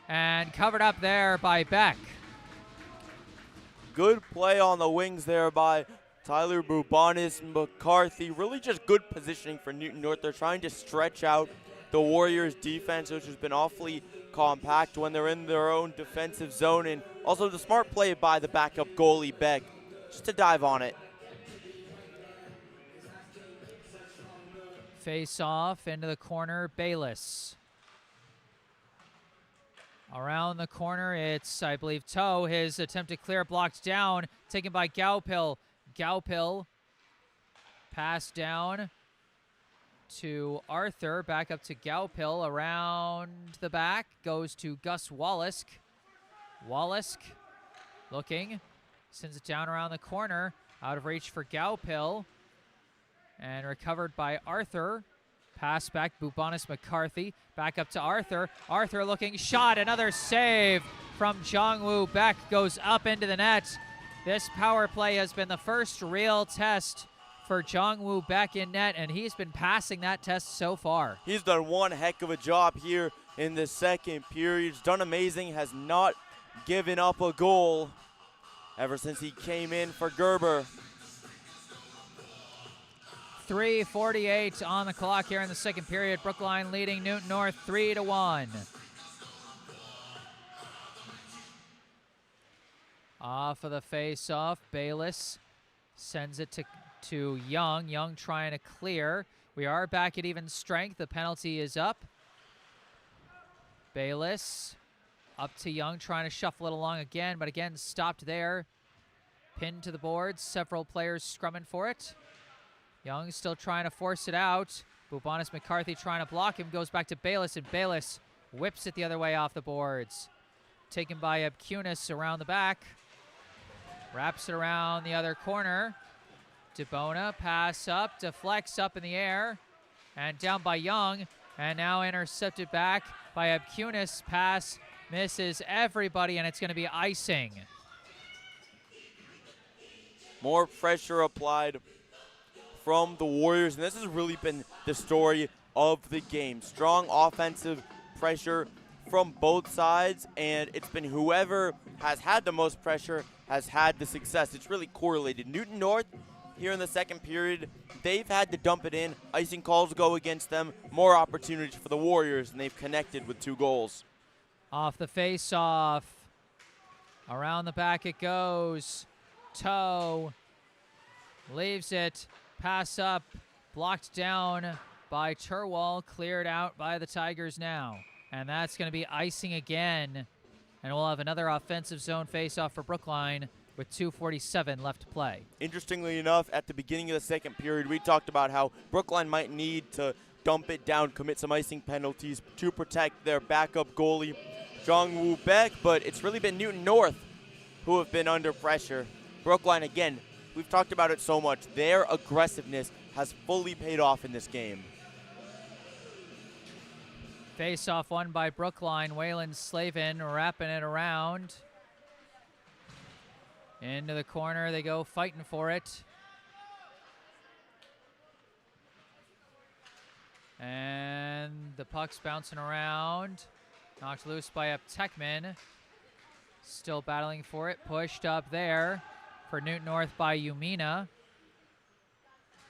A: and covered up there by Beck.
B: Good play on the wings there by Tyler Bubanis McCarthy. Really just good positioning for Newton North. They're trying to stretch out the Warriors' defense, which has been awfully compact when they're in their own defensive zone. And also the smart play by the backup goalie, Beck, just to dive on it.
A: Face off into the corner, Bayless. Around the corner, it's, I believe, Toe. His attempted clear blocked down, taken by Gaupil. Gaupil, pass down to Arthur, back up to Gaupil. Around the back, goes to Gus Wallisk. Wallisk looking, sends it down around the corner, out of reach for Gaupil. And recovered by Arthur. Pass back, Bubanis McCarthy. Back up to Arthur. Arthur looking, shot, another save from Jongwoo Beck. Goes up into the net. This power play has been the first real test for Jongwoo Beck in net, and he's been passing that test so far.
B: He's done one heck of a job here in the second period. He's done amazing, has not given up a goal ever since he came in for Gerber.
A: 3:48 on the clock here in the second period. Brookline leading Newton North 3-1. Off of the face-off, Bayless sends it to Young. Young trying to clear. We are back at even strength. The penalty is up. Bayless up to Young, trying to shuffle it along again, but again stopped there. Pinned to the boards. Several players scrumming for it. Young still trying to force it out. Bubanis McCarthy trying to block him. Goes back to Bayless, and Bayless whips it the other way off the boards. Taken by Abkunis around the back. Wraps it around the other corner. DeBona, pass up, deflects up in the air. And down by Young. And now intercepted back by Abkunis. Pass misses everybody, and it's going to be icing.
B: More pressure applied from the Warriors, and this has really been the story of the game. Strong offensive pressure from both sides, and it's been whoever has had the most pressure has had the success. It's really correlated. Newton North here in the second period. They've had to dump it in. Icing calls go against them. More opportunities for the Warriors, and they've connected with 2 goals.
A: Off the face-off. Around the back it goes. Toe leaves it. Pass up. Blocked down by Turwal. Cleared out by the Tigers now. And that's going to be icing again. And we'll have another offensive zone face-off for Brookline with 2:47 left to play.
B: Interestingly enough, at the beginning of the second period, we talked about how Brookline might need to dump it down, commit some icing penalties to protect their backup goalie, Jong-Woo Beck, but it's really been Newton North who have been under pressure. Brookline, again, we've talked about it so much. Their aggressiveness has fully paid off in this game.
A: Face-off won by Brookline. Waylon Slavin wrapping it around. Into the corner, they go fighting for it. And the puck's bouncing around. Knocked loose by Uptekman. Still battling for it. Pushed up there for Newton North by Umina.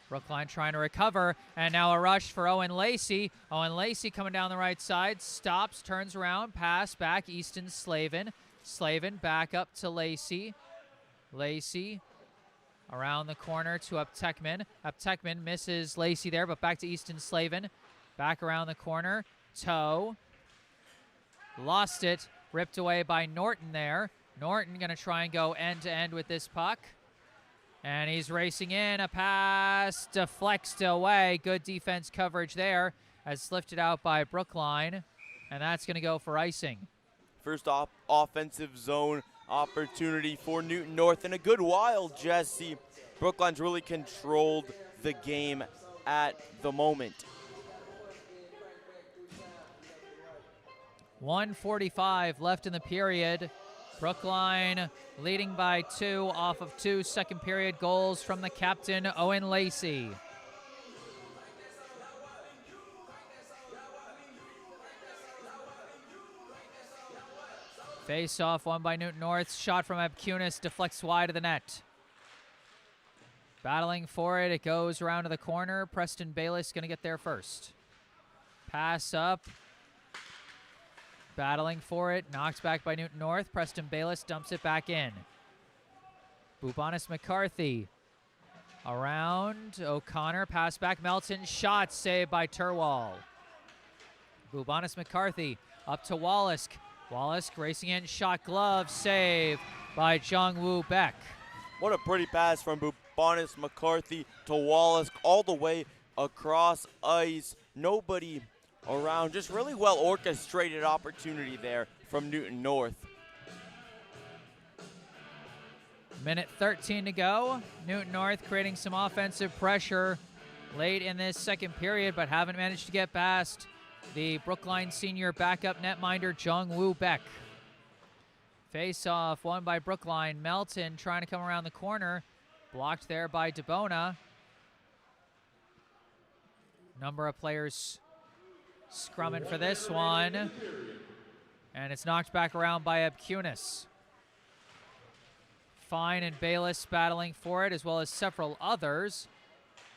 A: Brookline trying to recover. And now a rush for Owen Lacey. Owen Lacey coming down the right side. Stops, turns around, pass back. Easton Slavin. Slavin back up to Lacey. Lacey around the corner to Uptekman. Uptekman misses Lacey there, but back to Easton Slavin. Back around the corner. Toe. Lost it. Ripped away by Norton there. Norton going to try and go end-to-end with this puck. And he's racing in. A pass deflects away. Good defense coverage there as lifted out by Brookline. And that's going to go for icing.
B: First offensive zone opportunity for Newton North in a good while, Jesse. Brookline's really controlled the game at the moment.
A: 1:45 left in the period. Brookline leading by 2 off of 2 second period goals from the captain, Owen Lacey. Face-off won by Newton North. Shot from Abkunis deflects wide of the net. Battling for it. It goes around to the corner. Preston Bayless going to get there first. Pass up. Battling for it. Knocked back by Newton North. Preston Bayless dumps it back in. Bubanis McCarthy. Around. O'Connor. Pass back. Melton. Shot saved by Turwal. Bubanis McCarthy up to Wallace. Wallace racing in, shot glove, save by Jong-Woo Beck.
B: What a pretty pass from Bubanis McCarthy to Wallace all the way across ice. Nobody around, just really well orchestrated opportunity there from Newton North.
A: Minute 13 to go. Newton North creating some offensive pressure late in this second period, but haven't managed to get past the Brookline senior backup netminder, Jong-Woo Beck. Face-off won by Brookline. Melton trying to come around the corner. Blocked there by DeBona. Number of players scrumming for this one. And it's knocked back around by Abkunis. Fine and Bayless battling for it, as well as several others,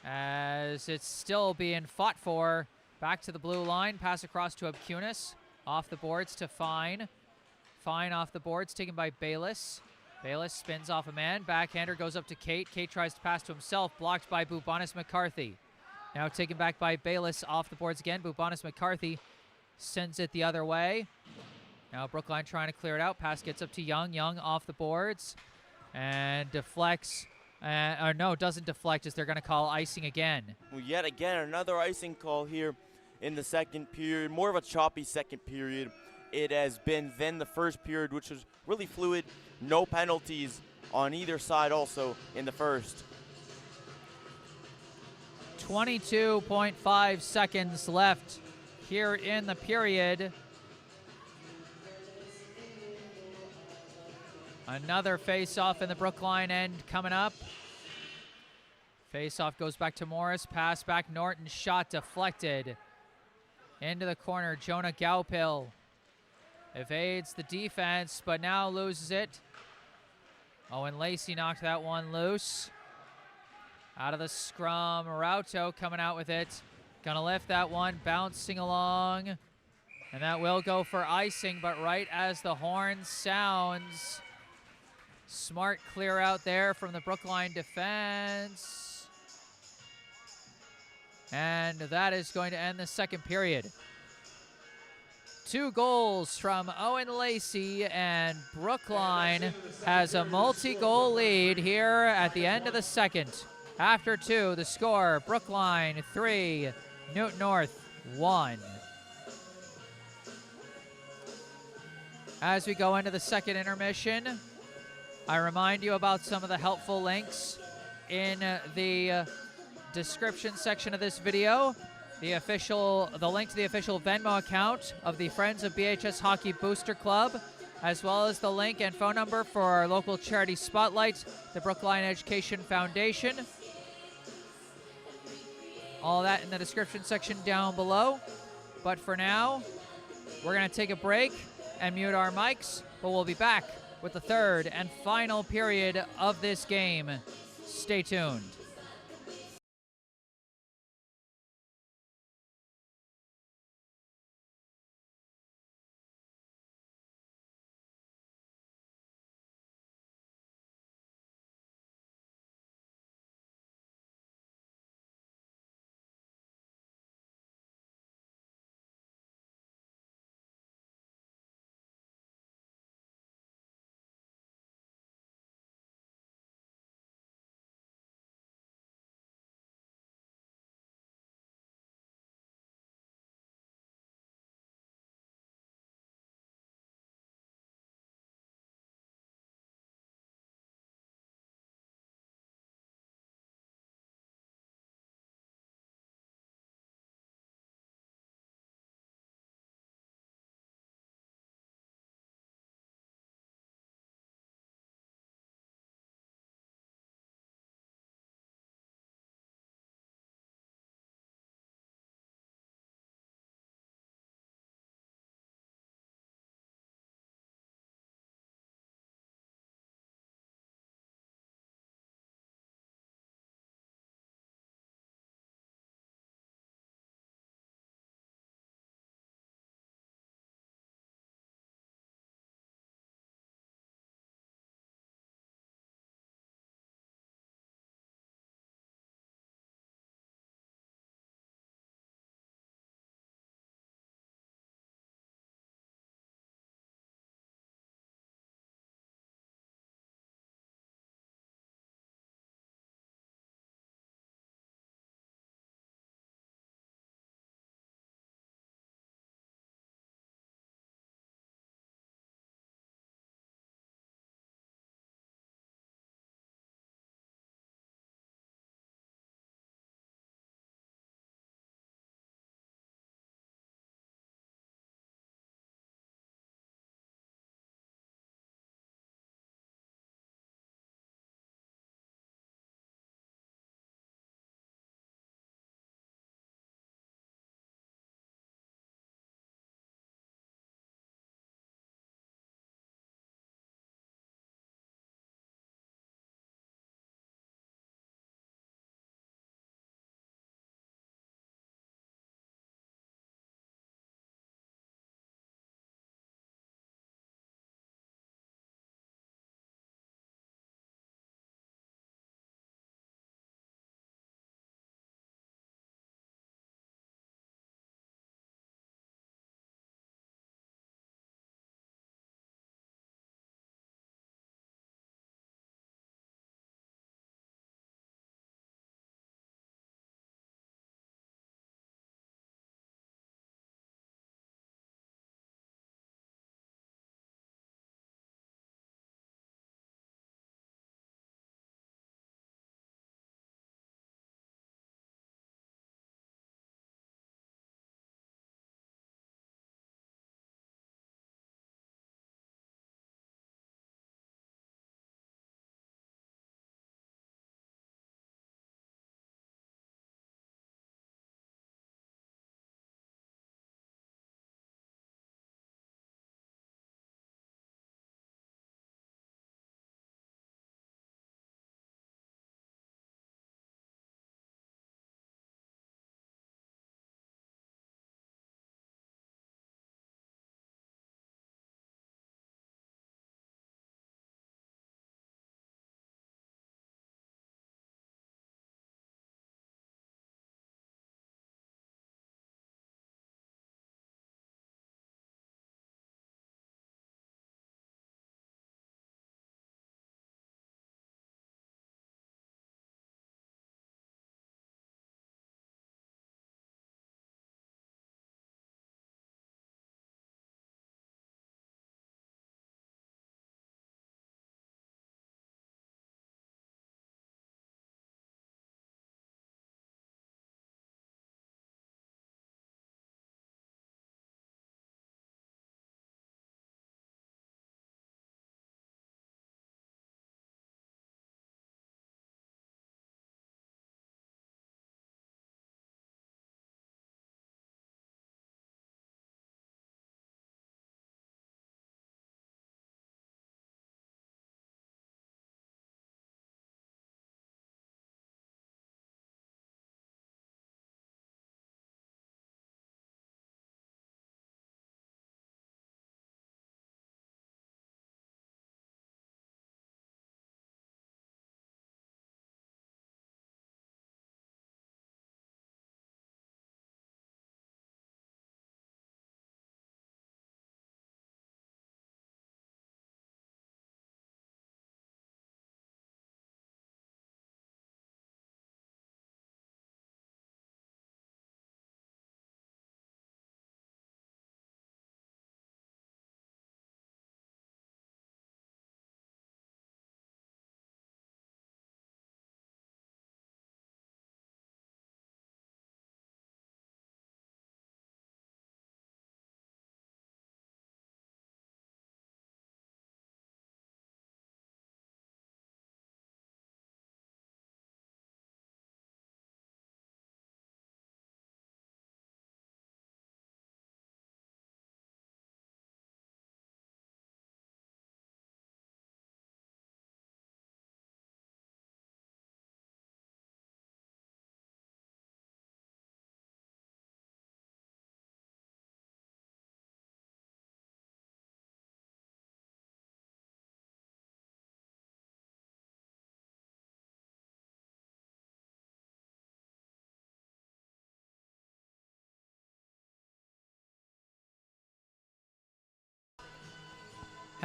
A: as it's still being fought for. Back to the blue line, pass across to Abkunis. Off the boards to Fine. Fine off the boards, taken by Bayless. Bayless spins off a man. Backhander goes up to Kate. Kate tries to pass to himself, blocked by Bubanis McCarthy. Now taken back by Bayless, off the boards again. Bubanis McCarthy sends it the other way. Now Brookline trying to clear it out. Pass gets up to Young. Young off the boards and deflects. Or no, doesn't deflect, as they're going to call icing again.
B: Well, yet again, another icing call here in the second period. More of a choppy second period it has been than the first period, which was really fluid. No penalties on either side also in the first.
A: 22.5 seconds left here in the period. Another face-off in the Brookline end coming up. Face-off goes back to Morris. Pass back Norton. Shot deflected. Into the corner. Jonah Gaupil evades the defense, but now loses it. Owen Lacey knocked that one loose. Out of the scrum, Rauto coming out with it. Gonna lift that one, bouncing along. And that will go for icing, but right as the horn sounds, smart clear out there from the Brookline defense. And that is going to end the second period. 2 goals from Owen Lacey, and Brookline has a multi-goal lead here at the end of the second. After 2, the score, Brookline 3, Newton North 1. As we go into the second intermission, I remind you about some of the helpful links in the description section of this video. The link to the official Venmo account of the Friends of BHS Hockey Booster Club, as well as the link and phone number for our local charity spotlight, the Brookline Education Foundation. All that in the description section down below. But for now, we're going to take a break and mute our mics, but we'll be back with the third and final period of this game. Stay tuned.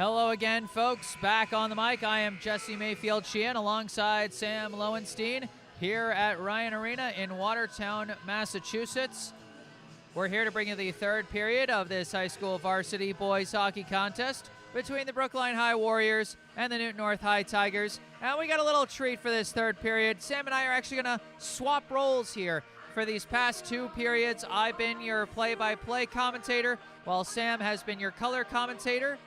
A: Hello again, folks. Back on the mic. I am Jesse Mayfield-Sheehan alongside Sam Lowenstein here at Ryan Arena in Watertown, Massachusetts. We're here to bring you the third period of this high school varsity boys hockey contest between the Brookline High Warriors and the Newton North High Tigers. And we got a little treat for this third period. Sam and I are actually going to swap roles here. For these past two periods, I've been your play-by-play commentator, while Sam has been your color commentator.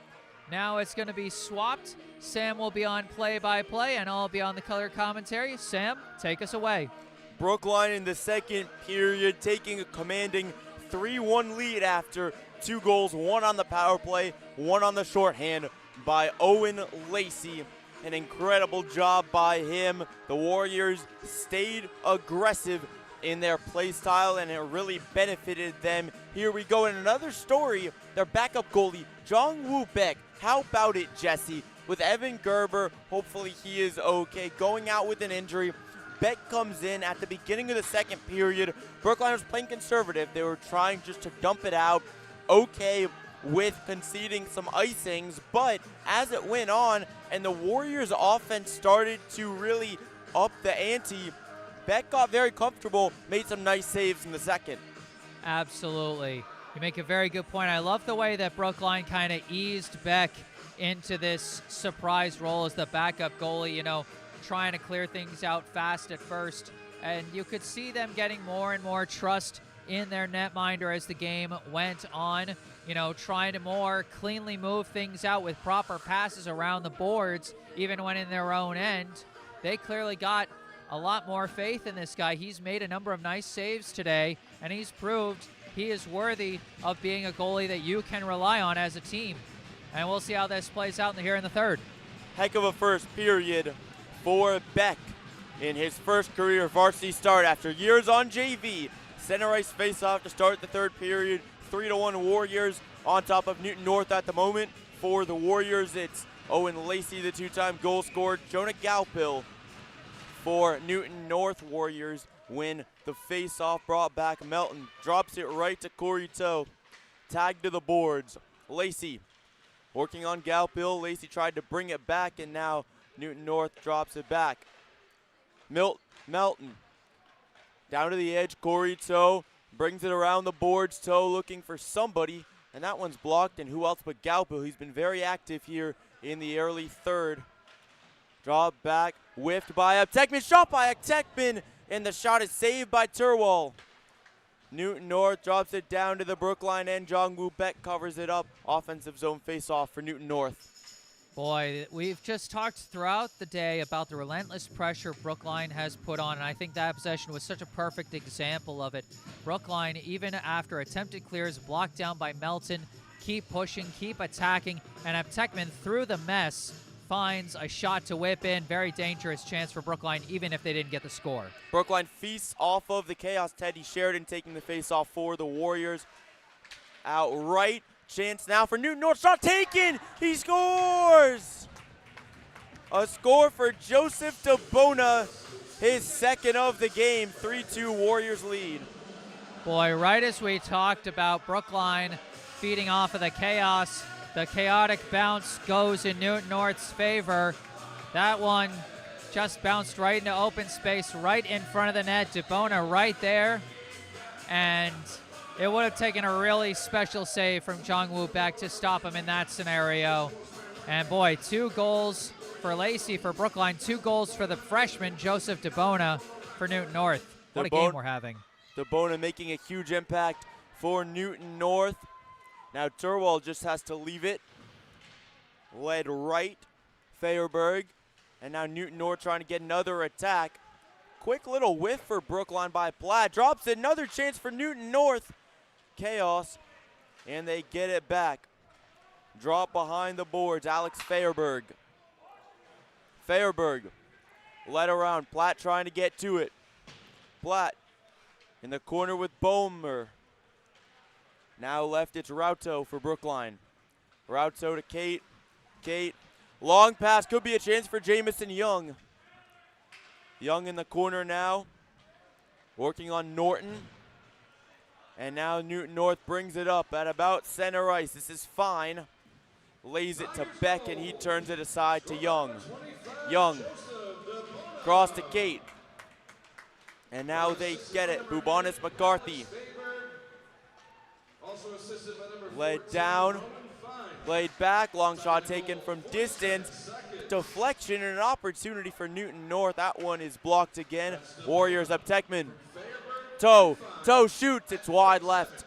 A: Now it's going to be swapped. Sam will be on play-by-play, and I'll be on the color commentary. Sam, take us away.
B: Brookline in the second period taking a commanding 3-1 lead after 2 goals, 1 on the power play, 1 on the shorthand by Owen Lacey. An incredible job by him. The Warriors stayed aggressive in their play style, and it really benefited them. Here we go in another story. Their backup goalie, Jong-Woo Beck. How about it, Jesse? With Evan Gerber, hopefully he is okay, going out with an injury. Beck comes in at the beginning of the second period. Brookline was playing conservative. They were trying just to dump it out. Okay with conceding some icings, but as it went on and the Warriors offense started to really up the ante, Beck got very comfortable, made some nice saves in the second.
A: Absolutely. You make a very good point. I love the way that Brookline kind of eased Beck into this surprise role as the backup goalie, you know, trying to clear things out fast at first. And you could see them getting more and more trust in their netminder as the game went on, you know, trying to more cleanly move things out with proper passes around the boards, even when in their own end. They clearly got a lot more faith in this guy. He's made a number of nice saves today, and he's proved he is worthy of being a goalie that you can rely on as a team. And we'll see how this plays out here in the third.
B: Heck of a first period for Beck in his first career varsity start after years on JV. Center ice face-off to start the third period. 3-1 Warriors on top of Newton North at the moment. For the Warriors, it's Owen Lacey, the 2-time goal scorer. Jonah Galpil for Newton North. Warriors win the face-off, brought back. Melton drops it right to Corey Toe. Tag to the boards. Lacey working on Galpil. Lacey tried to bring it back, and now Newton North drops it back. Melton down to the edge. Corey Toe brings it around the boards. Toe looking for somebody, and that one's blocked, and who else but Galpil? He's been very active here in the early third. Draw back, whiffed by a Tekman, shot by a Tekman, and the shot is saved by Turwal. Newton North drops it down to the Brookline end. Jong-Woo Beck covers it up. Offensive zone face-off for Newton North.
A: Boy, we've just talked throughout the day about the relentless pressure Brookline has put on, and I think that possession was such a perfect example of it. Brookline, even after attempted clears, blocked down by Melton, keep pushing, keep attacking, and Tekman through the mess finds a shot to whip in. Very dangerous chance for Brookline, even if they didn't get the score.
B: Brookline feasts off of the chaos. Teddy Sheridan taking the face-off for the Warriors. Outright. Chance now for Newton North. Shot taken. He scores. A score for Joseph DeBona. His second of the game. 3-2 Warriors lead.
A: Boy, right as we talked about Brookline feeding off of the chaos, the chaotic bounce goes in Newton North's favor. That one just bounced right into open space, right in front of the net. DeBona right there. And it would have taken a really special save from Jong-Woo Beck to stop him in that scenario. And boy, 2 goals for Lacey for Brookline, 2 goals for the freshman, Joseph DeBona, for Newton North. What a game we're having.
B: DeBona making a huge impact for Newton North. Now Turwal just has to leave it. Led right, Feyerberg. And now Newton North trying to get another attack. Quick little whiff for Brookline by Platt. Drops it, another chance for Newton North. Chaos, and they get it back. Drop behind the boards, Alex Feyerberg. Feyerberg led around, Platt trying to get to it. Platt in the corner with Bomer. Now left, it's Rauto for Brookline. Rauto to Kate. Kate, long pass, could be a chance for Jamison Young. Young in the corner now, working on Norton. And now Newton North brings it up at about center ice. This is fine. lays it to Beck, and he turns it aside to Young. Young, cross to Kate. And now they get it. Bubonis McCarthy. Led down, played back, long shot taken from distance. Deflection and an opportunity for Newton North. That one is blocked again. Warriors up Techman. Toe shoots, it's wide left.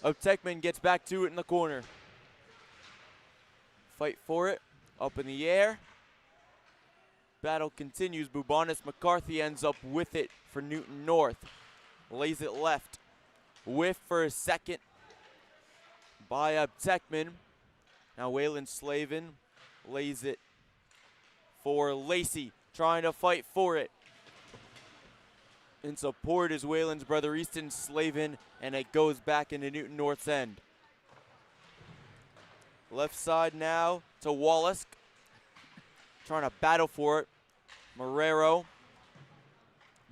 B: Techman gets back to it in the corner. Fight for it, up in the air. Battle continues. Bubonis McCarthy ends up with it for Newton North. Lays it left. Whiff for a second by Techman. Now Waylon Slavin lays it for Lacey, trying to fight for it. In support is Waylon's brother Easton Slavin, and it goes back into Newton North's end. Left side now to Wallace, trying to battle for it. Marrero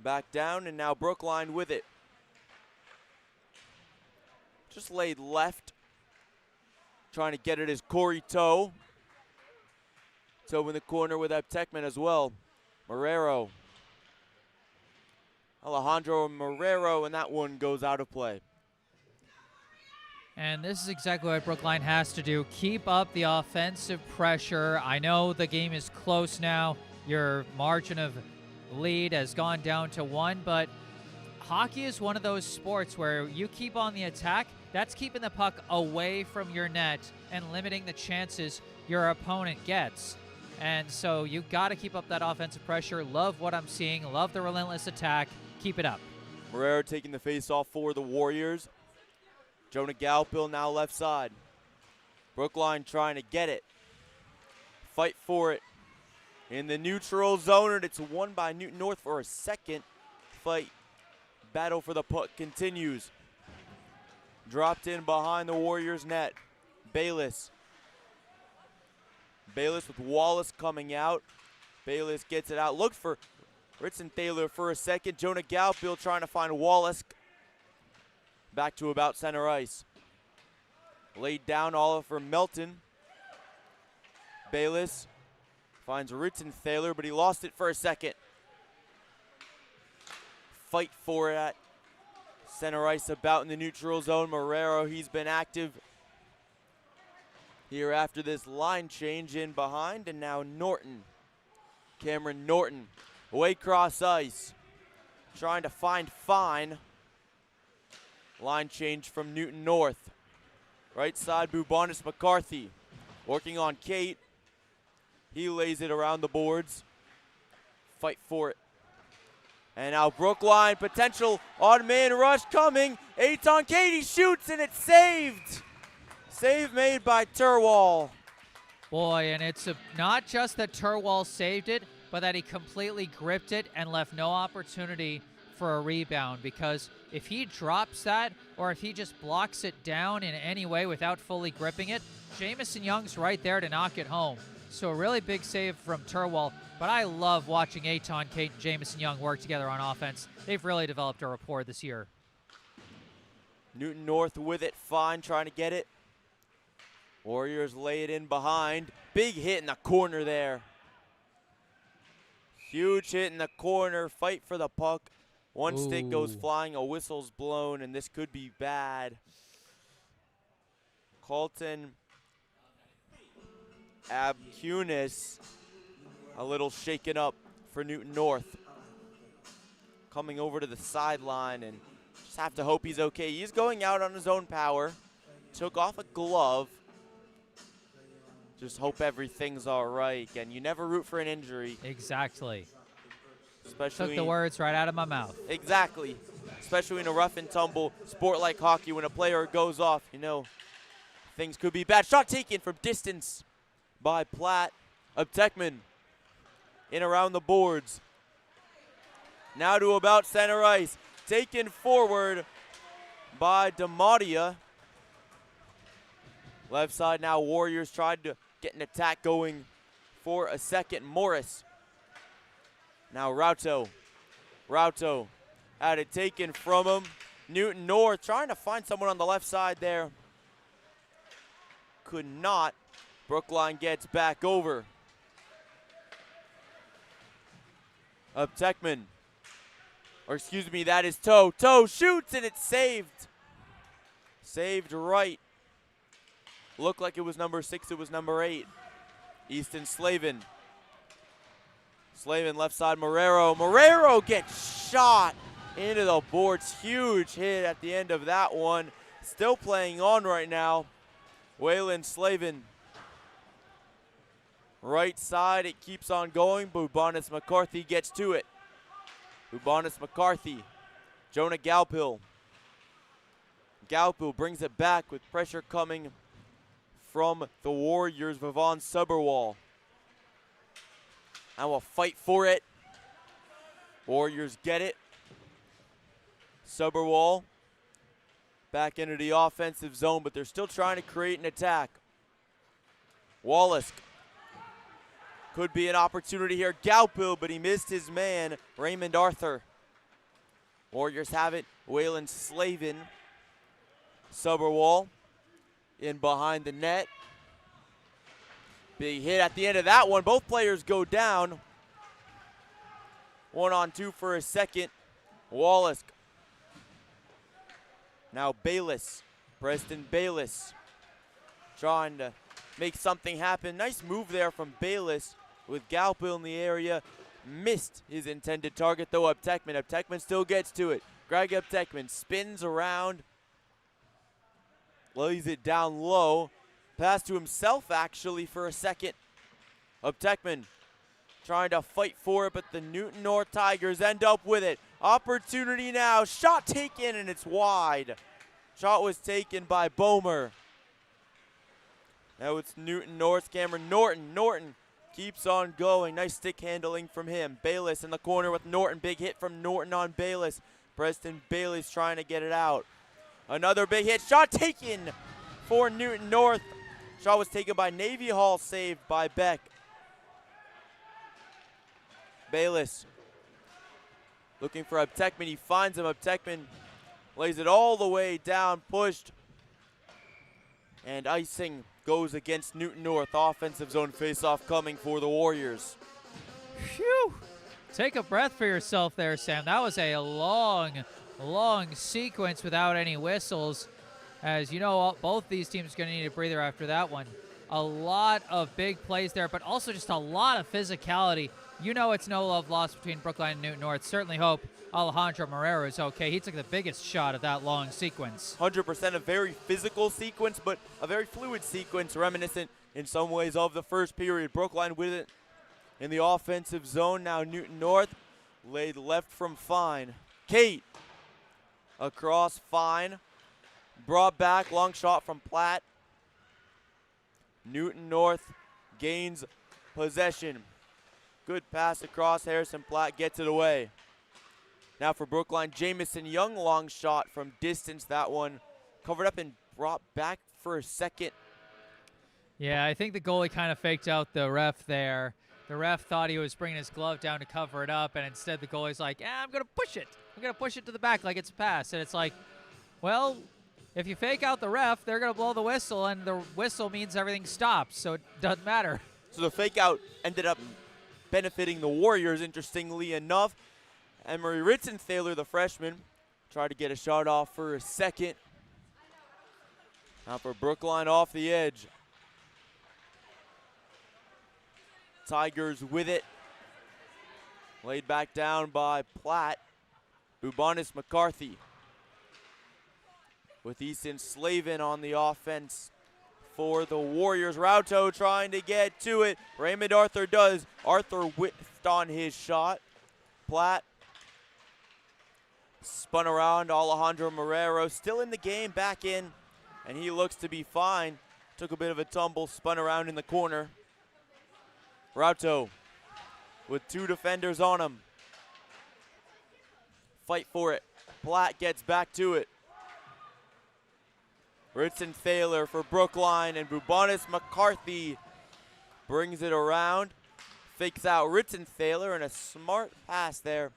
B: back down, and now Brookline with it. Just laid left. Trying to get it is Corey Toe. Toe in the corner with Techman as well. Marrero. Alejandro Marrero, and that one goes out of play.
A: And this is exactly what Brookline has to do. Keep up the offensive pressure. I know the game is close now. Your margin of lead has gone down to 1, but hockey is one of those sports where you keep on the attack. That's keeping the puck away from your net and limiting the chances your opponent gets. And so you got to keep up that offensive pressure. Love what I'm seeing. Love the relentless attack. Keep it up.
B: Marrero taking the face-off for the Warriors. Jonah Galpil now left side. Brookline trying to get it. Fight for it. In the neutral zone, and it's won by Newton North for a second. Fight. Battle for the puck continues. Dropped in behind the Warriors' net. Bayless. Bayless with Wallace coming out. Bayless gets it out. Look for Ritson Thaler for a second. Jonah Galpil trying to find Wallace. Back to about center ice. Laid down Oliver Melton. Bayless finds Ritson Thaler, but he lost it for a second. Fight for it at center ice about in the neutral zone. Marrero, he's been active here after this line change in behind, and now Norton. Cameron Norton, away cross ice, trying to find Fine. Line change from Newton North. Right side, Bubonis McCarthy, working on Kate. He lays it around the boards. Fight for it. And now Brookline, potential odd-man rush coming. Eitan Katie shoots, and it's saved. Save made by Turwall.
A: Boy, and it's not just that Turwall saved it, but that he completely gripped it and left no opportunity for a rebound, because if he drops that or if he just blocks it down in any way without fully gripping it, Jamison Young's right there to knock it home. So a really big save from Turwall, but I love watching Eitan Kate and Jamison Young work together on offense. They've really developed a rapport this year.
B: Newton North with it, Fine trying to get it. Warriors lay it in behind. Big hit in the corner there. Huge hit in the corner, fight for the puck. One stick goes flying, a whistle's blown, and this could be bad. Colton Abcunis a little shaken up for Newton North. Coming over to the sideline, and just have to hope he's okay. He's going out on his own power. Took off a glove. Just hope everything's all right. And you never root for an injury.
A: Exactly.
B: Especially
A: took the words right out of my mouth.
B: Exactly. Especially in a rough and tumble sport like hockey, when a player goes off, you know, things could be bad. Shot taken from distance by Platt. Techman in around the boards. Now to about center ice. Taken forward by DeMattia. Left side now, Warriors tried to get an attack going for a second. Morris. Now Rauto had it taken from him. Newton North trying to find someone on the left side there. Could not. Brookline gets back over. Up Techman. Or excuse me, that is Toe. Toe shoots and it's saved. Saved right. Looked like it was number 6, it was number 8. Easton Slavin. Slavin left side, Marrero. Marrero gets shot into the boards. Huge hit at the end of that one. Still playing on right now. Waylon Slavin. Right side, it keeps on going. Bubonis McCarthy gets to it. Bubonis McCarthy. Jonah Galpil. Galpil brings it back with pressure coming from the Warriors. Vivon Suberwall. And will fight for it. Warriors get it. Suberwall back into the offensive zone, but they're still trying to create an attack. Wallace. Could be an opportunity here. Galpil, but he missed his man, Raymond Arthur. Warriors have it. Waylon Slavin. Suberwall in behind the net. Big hit at the end of that one. Both players go down. 1-on-2 for a second. Wallace. Now Bayless. Preston Bayless trying to make something happen. Nice move there from Bayless with Galpil in the area. Missed his intended target though. Uptekman. Uptekman still gets to it. Greg Uptekman spins around. Lays it down low. Pass to himself actually for a second. Uptekman trying to fight for it, but the Newton North Tigers end up with it. Opportunity now. Shot taken and it's wide. Shot was taken by Bomer. Now it's Newton North. Cameron Norton. Norton keeps on going. Nice stick handling from him. Bayless in the corner with Norton. Big hit from Norton on Bayless. Preston Bayless trying to get it out. Another big hit. Shot taken for Newton North. Shot was taken by Navy Hall. Saved by Beck. Bayless looking for Uptekman. He finds him. Uptekman lays it all the way down. Pushed. And icing goes against Newton North. Offensive zone faceoff coming for the Warriors.
A: Phew. Take a breath for yourself there, Sam. That was a long sequence without any whistles. As you know, both these teams are going to need a breather after that one. A lot of big plays there, but also just a lot of physicality. You know it's no love lost between Brookline and Newton North. Certainly hope Alejandro Marrero is okay. He took the biggest shot of that long sequence.
B: 100% a very physical sequence, but a very fluid sequence, reminiscent in some ways of the first period. Brookline with it in the offensive zone. Now Newton North laid left from Fine. Kate across Fine. Brought back, long shot from Platt. Newton North gains possession. Good pass across. Harrison Platt gets it away. Now for Brookline, Jamison Young, long shot from distance. That one covered up and brought back for a second.
A: Yeah, I think the goalie kind of faked out the ref there. The ref thought he was bringing his glove down to cover it up, and instead the goalie's like, I'm going to push it. I'm going to push it to the back like it's a pass. And it's like, well, if you fake out the ref, they're going to blow the whistle, and the whistle means everything stops, so it doesn't matter.
B: So the fake out ended up benefiting the Warriors, interestingly enough. Emery Ritzenthaler, the freshman, tried to get a shot off for a second. Now for Brookline off the edge. Tigers with it. Laid back down by Platt. Bubonis McCarthy. With Easton Slavin on the offense for the Warriors. Rauto trying to get to it. Raymond Arthur does. Arthur whiffed on his shot. Platt spun around. Alejandro Marrero still in the game, back in, and he looks to be fine. Took a bit of a tumble, spun around in the corner. Rauto with two defenders on him. Fight for it. Platt gets back to it. Ritzenthaler for Brookline, and Bubonis McCarthy brings it around. Fakes out Ritzenthaler, and a smart pass there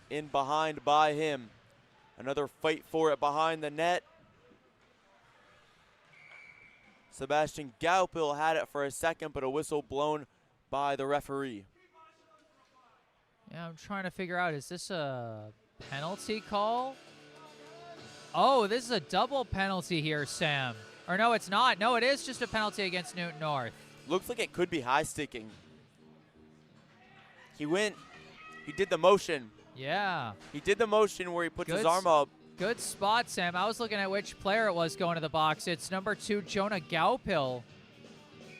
B: in behind by him. Another fight for it behind the net. Sebastian Gaupil had it for a second, but a whistle blown by the referee.
A: Yeah, I'm trying to figure out, is this a penalty call? Oh, this is a double penalty here, Sam. Or no, it's not. No, it is just a penalty against Newton North.
B: Looks like it could be high sticking. He did the motion.
A: Yeah.
B: He did the motion where he puts his arm up.
A: Good spot, Sam. I was looking at which player it was going to the box. It's number 2, Jonah Gaupil,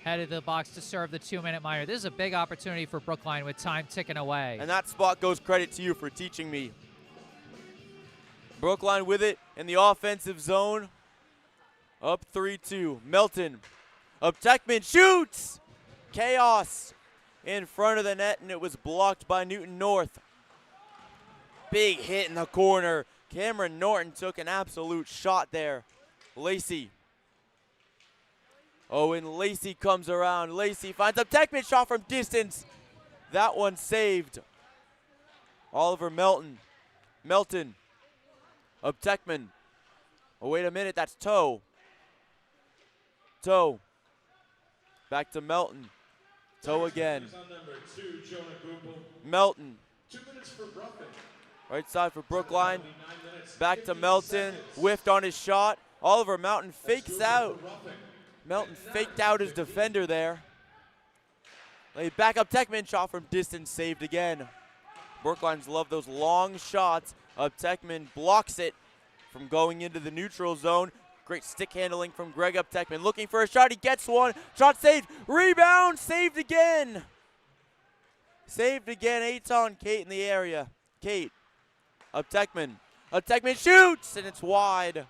A: headed to the box to serve the 2-minute minor. This is a big opportunity for Brookline with time ticking away.
B: And that spot goes credit to you for teaching me. Brookline with it in the offensive zone. Up 3-2. Melton. Up Techman shoots! Chaos in front of the net, and it was blocked by Newton North. Big hit in the corner. Cameron Norton took an absolute shot there. Lacey. Owen Lacey comes around. Lacey finds a Techman shot from distance. That one saved. Oliver Melton. Up Techman. Oh, wait a minute. That's Toe. Back to Melton. Toe again. Melton.
C: 2 minutes for Brookline.
B: Right side for Brookline. Back to Melton. Whiffed on his shot. Oliver Melton fakes out. Melton faked out his defender there. Back up Techman shot from distance, saved again. Brookline's love those long shots. Up Techman blocks it from going into the neutral zone. Great stick handling from Greg Up Techman. Looking for a shot, he gets one. Shot saved, rebound, saved again. Saved again, Aton Kate in the area. Kate, Up Techman. Up Techman shoots, and it's wide.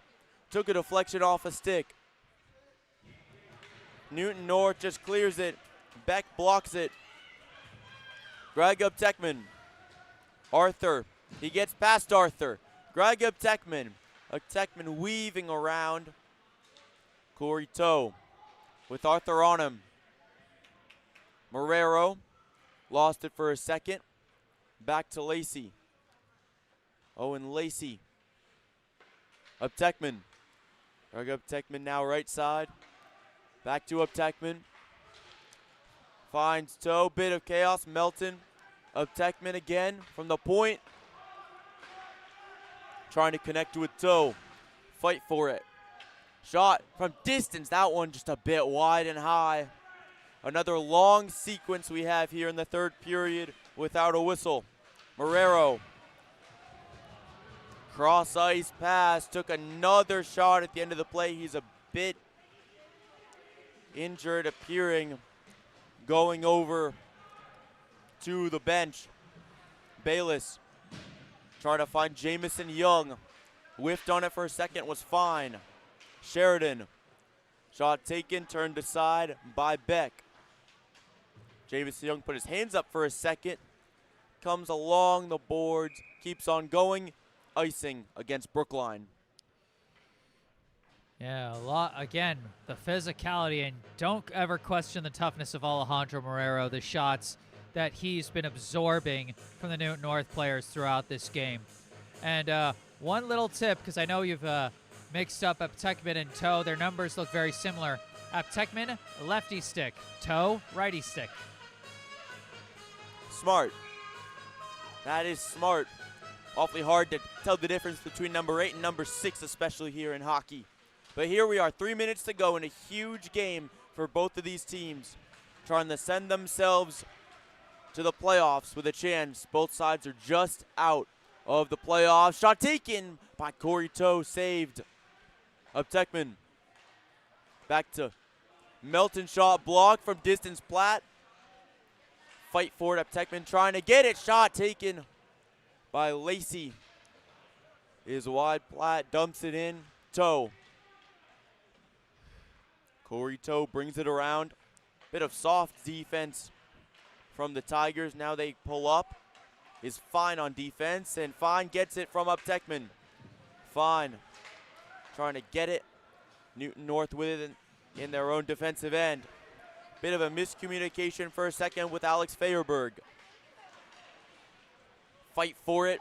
B: Took a deflection off a stick. Newton North just clears it. Beck blocks it. Greg Up Techman. Arthur, he gets past Arthur. Greg Up Techman. Up Techman weaving around. Corey Toe with Arthur on him. Marrero lost it for a second. Back to Lacey. Owen Lacey. Up Techman. Greg Up Techman now right side. Back to Up Techman. Finds Toe. Bit of chaos. Melton. Up Techman again from the point. Trying to connect with Toe. Fight for it. Shot from distance. That one just a bit wide and high. Another long sequence we have here in the third period without a whistle. Marrero. Cross ice pass. Took another shot at the end of the play. He's a bit injured appearing. Going over to the bench. Bayless trying to find Jamison Young. Whiffed on it for a second, was fine. Sheridan. Shot taken, turned aside by Beck. Jamison Young put his hands up for a second. Comes along the boards, keeps on going. Icing against Brookline.
A: Yeah, a lot, again, the physicality, and don't ever question the toughness of Alejandro Marrero, the shots that he's been absorbing from the Newton North players throughout this game. And one little tip, because I know you've mixed up Techman and Toe. Their numbers look very similar. Techman, lefty stick. Toe, righty stick.
B: Smart. That is smart. Awfully hard to tell the difference between number 8 and number 6, especially here in hockey. But here we are, 3 minutes to go in a huge game for both of these teams, trying to send themselves to the playoffs with a chance. Both sides are just out of the playoffs. Shot taken by Corey Toe, saved. Up Techman. Back to Melton, shot blocked from distance. Platt. Fight for it. Up Techman trying to get it. Shot taken by Lacey. Is wide. Platt dumps it in. Toe. Corey Toe brings it around. Bit of soft defense from the Tigers. Now they pull up. Is Fine on defense, and Fine gets it from Up Techman. Fine trying to get it. Newton North with it in their own defensive end. Bit of a miscommunication for a second with Alex Feyerberg. Fight for it.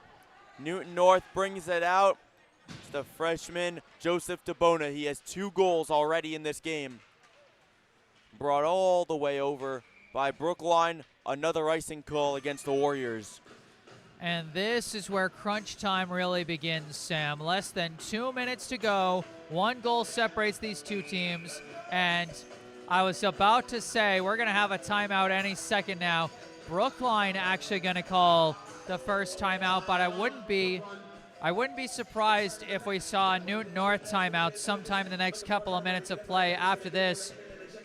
B: Newton North brings it out. It's the freshman, Joseph DeBona. He has 2 goals already in this game. brought all the way over by Brookline. Another icing call against the Warriors.
A: And this is where crunch time really begins, Sam. Less than 2 minutes to go. 1 goal separates these two teams. And I was about to say we're going to have a timeout any second now. Brookline actually going to call the first timeout, but I wouldn't be surprised if we saw a Newton North timeout sometime in the next couple of minutes of play after this.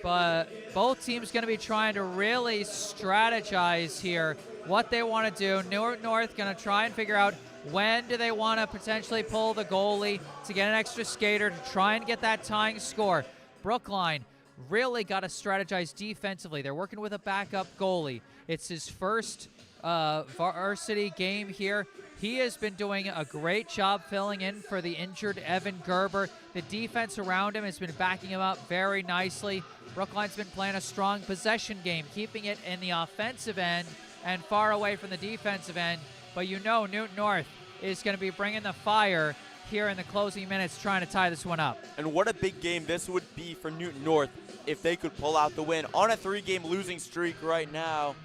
A: But both teams going to be trying to really strategize here what they want to do. Newton North going to try and figure out when do they want to potentially pull the goalie to get an extra skater to try and get that tying score. Brookline really got to strategize defensively. They're working with a backup goalie. It's his first varsity game here. He has been doing a great job filling in for the injured Evan Gerber. The defense around him has been backing him up very nicely. Brookline's been playing a strong possession game, keeping it in the offensive end and far away from the defensive end. But you know Newton North is going to be bringing the fire here in the closing minutes, trying to tie this one up.
B: And what a big game this would be for Newton North if they could pull out the win on a 3-game losing streak right now.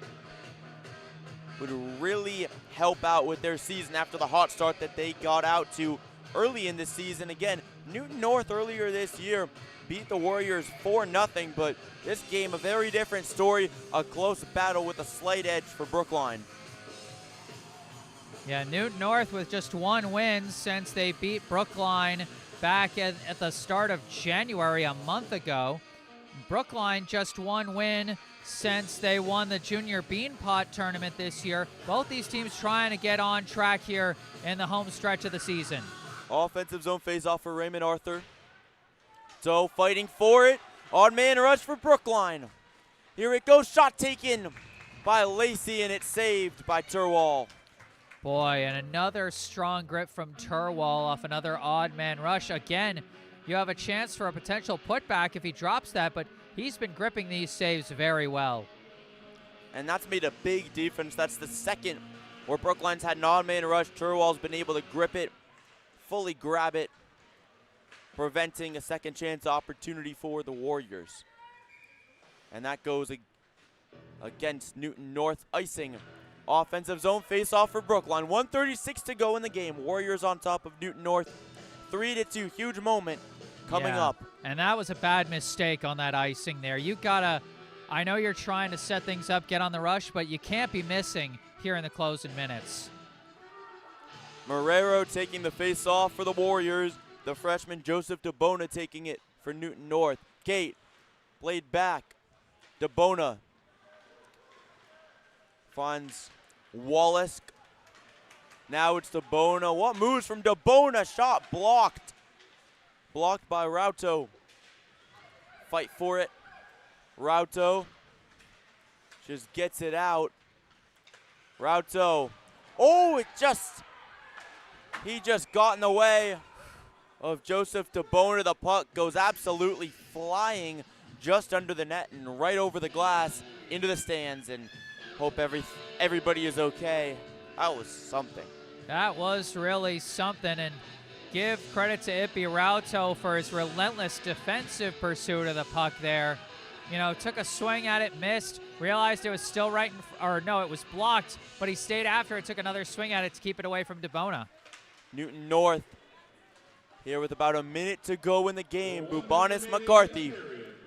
B: Would really help out with their season after the hot start that they got out to early in the season. Again, Newton North earlier this year beat the Warriors 4-0, but this game a very different story, a close battle with a slight edge for Brookline.
A: Yeah, Newton North with just 1 win since they beat Brookline back at the start of January a month ago. Brookline just 1 win since they won the Junior Bean Pot tournament this year. Both these teams trying to get on track here in the home stretch of the season.
B: Offensive zone face-off for Raymond Arthur. So fighting for it. Odd man rush for Brookline. Here it goes. Shot taken by Lacey, and it's saved by Turwall.
A: Boy, and another strong grip from Turwall off another odd man rush. Again, you have a chance for a potential putback if he drops that, but he's been gripping these saves very well.
B: And that's made a big difference. That's the second where Brookline's had an odd man rush. Turwall's been able to grip it, fully grab it, preventing a second chance opportunity for the Warriors. And that goes against Newton North, icing. Offensive zone face-off for Brookline. 1:36 to go in the game. Warriors on top of Newton North. 3-2, huge moment coming up.
A: And that was a bad mistake on that icing there. You gotta, I know you're trying to set things up, get on the rush, but you can't be missing here in the closing minutes.
B: Marrero taking the face-off for the Warriors. The freshman Joseph DeBona taking it for Newton North. Gate, played back. DeBona finds Wallace. Now it's DeBona. What moves from DeBona? Shot blocked. Blocked by Rauto. Fight for it. Rauto just gets it out. Rauto. Oh, he just got in the way of Joseph DeBona. The puck goes absolutely flying just under the net and right over the glass into the stands, and hope everybody is okay. That was something.
A: That was really something, and give credit to Ippy Rauto for his relentless defensive pursuit of the puck there. You know, took a swing at it, missed, realized it was still right it was blocked, but he stayed after it, took another swing at it to keep it away from DeBona.
B: Newton North here with about a minute to go in the game. Bubonis McCarthy.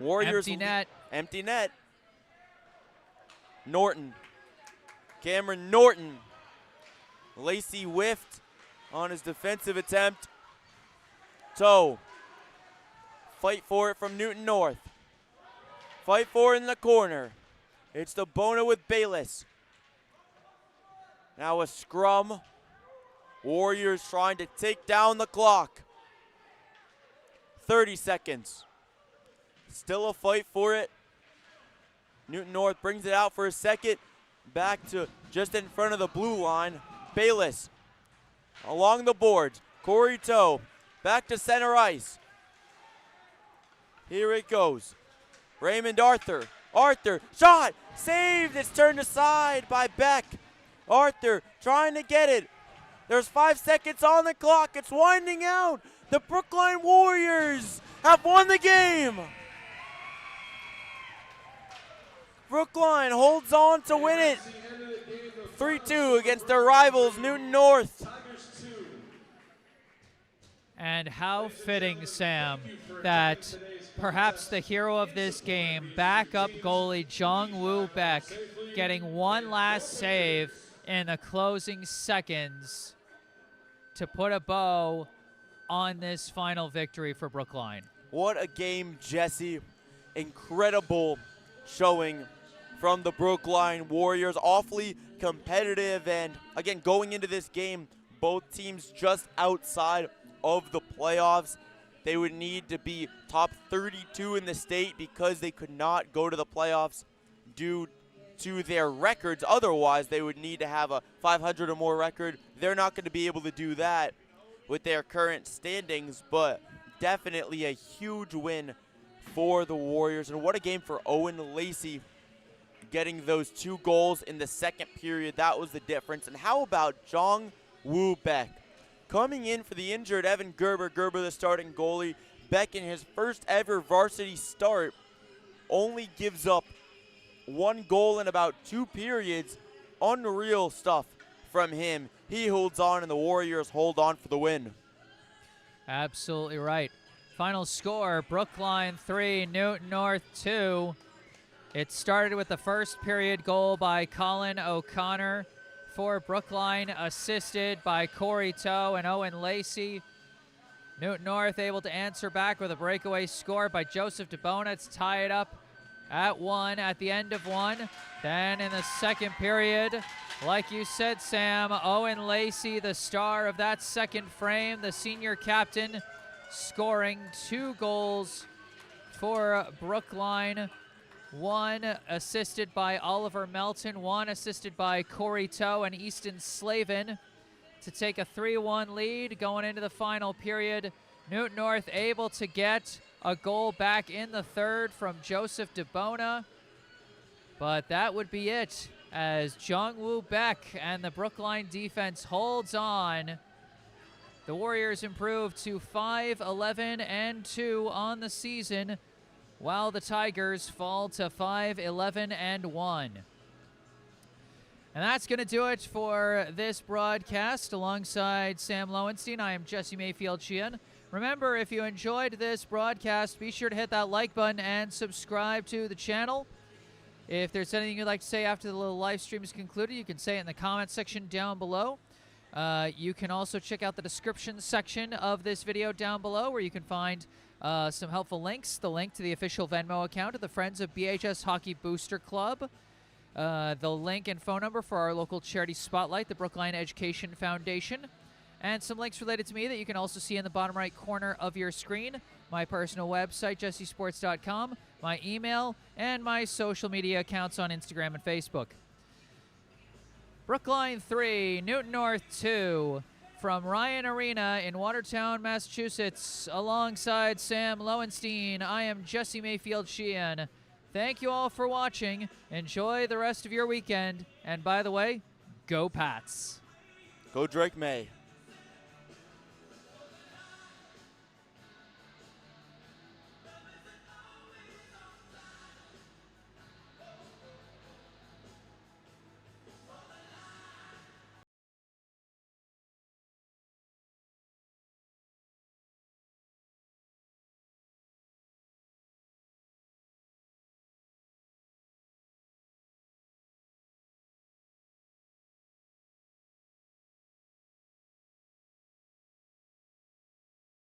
B: Warriors.
A: Empty net.
B: Empty net. Norton. Cameron Norton. Lacey whiffed on his defensive attempt. Toe. Fight for it from Newton North. Fight for it in the corner. It's DeBona with Bayless. Now a scrum. Warriors trying to take down the clock. 30 seconds. Still a fight for it. Newton North brings it out for a second. Back to just in front of the blue line. Bayless along the boards. Corey Toe back to center ice. Here it goes. Raymond Arthur. Arthur, shot, saved. It's turned aside by Beck. Arthur trying to get it. There's 5 seconds on the clock. It's winding out. The Brookline Warriors have won the game. Brookline holds on to win it. 3-2 against their rivals, Newton North.
A: And how fitting, Sam, that perhaps the hero of this game, backup goalie Jung Woo Beck, getting one last save in the closing seconds to put a bow on this final victory for Brookline.
B: What a game, Jesse. Incredible showing from the Brookline Warriors. Awfully competitive, and again, going into this game, both teams just outside of the playoffs. They would need to be top 32 in the state because they could not go to the playoffs due to their records. Otherwise, they would need to have a 500 or more record. They're not going to be able to do that with their current standings, but definitely a huge win for the Warriors. And what a game for Owen Lacey, getting those 2 goals in the second period. That was the difference. And how about Jung Woo Beck? Coming in for the injured Evan Gerber, the starting goalie. Beck, in his first ever varsity start, only gives up 1 goal in about 2 periods. Unreal stuff from him. He holds on, and the Warriors hold on for the win.
A: Absolutely right. Final score, Brookline 3, Newton North 2. It started with the first period goal by Colin O'Connor for Brookline, assisted by Corey Toe and Owen Lacey. Newton North able to answer back with a breakaway score by Joseph DeBona to tie it up at 1 at the end of 1. Then in the second period, like you said, Sam, Owen Lacey, the star of that second frame, the senior captain, scoring 2 goals for Brookline. 1 assisted by Oliver Melton, 1 assisted by Corey Toe and Easton Slavin to take a 3-1 lead going into the final period. Newton North able to get a goal back in the third from Joseph DeBona, but that would be it as Jung Woo Beck and the Brookline defense holds on. The Warriors improve to 5-11-2 on the season, while the Tigers fall to 5-11-1. And that's going to do it for this broadcast. Alongside Sam Lowenstein, I am Jesse Mayfield-Sheehan. Remember, if you enjoyed this broadcast, be sure to hit that like button and subscribe to the channel. If there's anything you'd like to say after the little live stream is concluded, you can say it in the comments section down below. You can also check out the description section of this video down below, where you can find some helpful links. The link to the official Venmo account of the Friends of BHS Hockey Booster Club. The link and phone number for our local charity spotlight, the Brookline Education Foundation. And some links related to me that you can also see in the bottom right corner of your screen. My personal website, jessesports.com, my email, and my social media accounts on Instagram and Facebook. Brookline 3, Newton North 2. From Ryan Arena in Watertown, Massachusetts, alongside Sam Lowenstein, I am Jesse Mayfield-Sheehan. Thank you all for watching. Enjoy the rest of your weekend. And by the way, go Pats.
B: Go Drake May.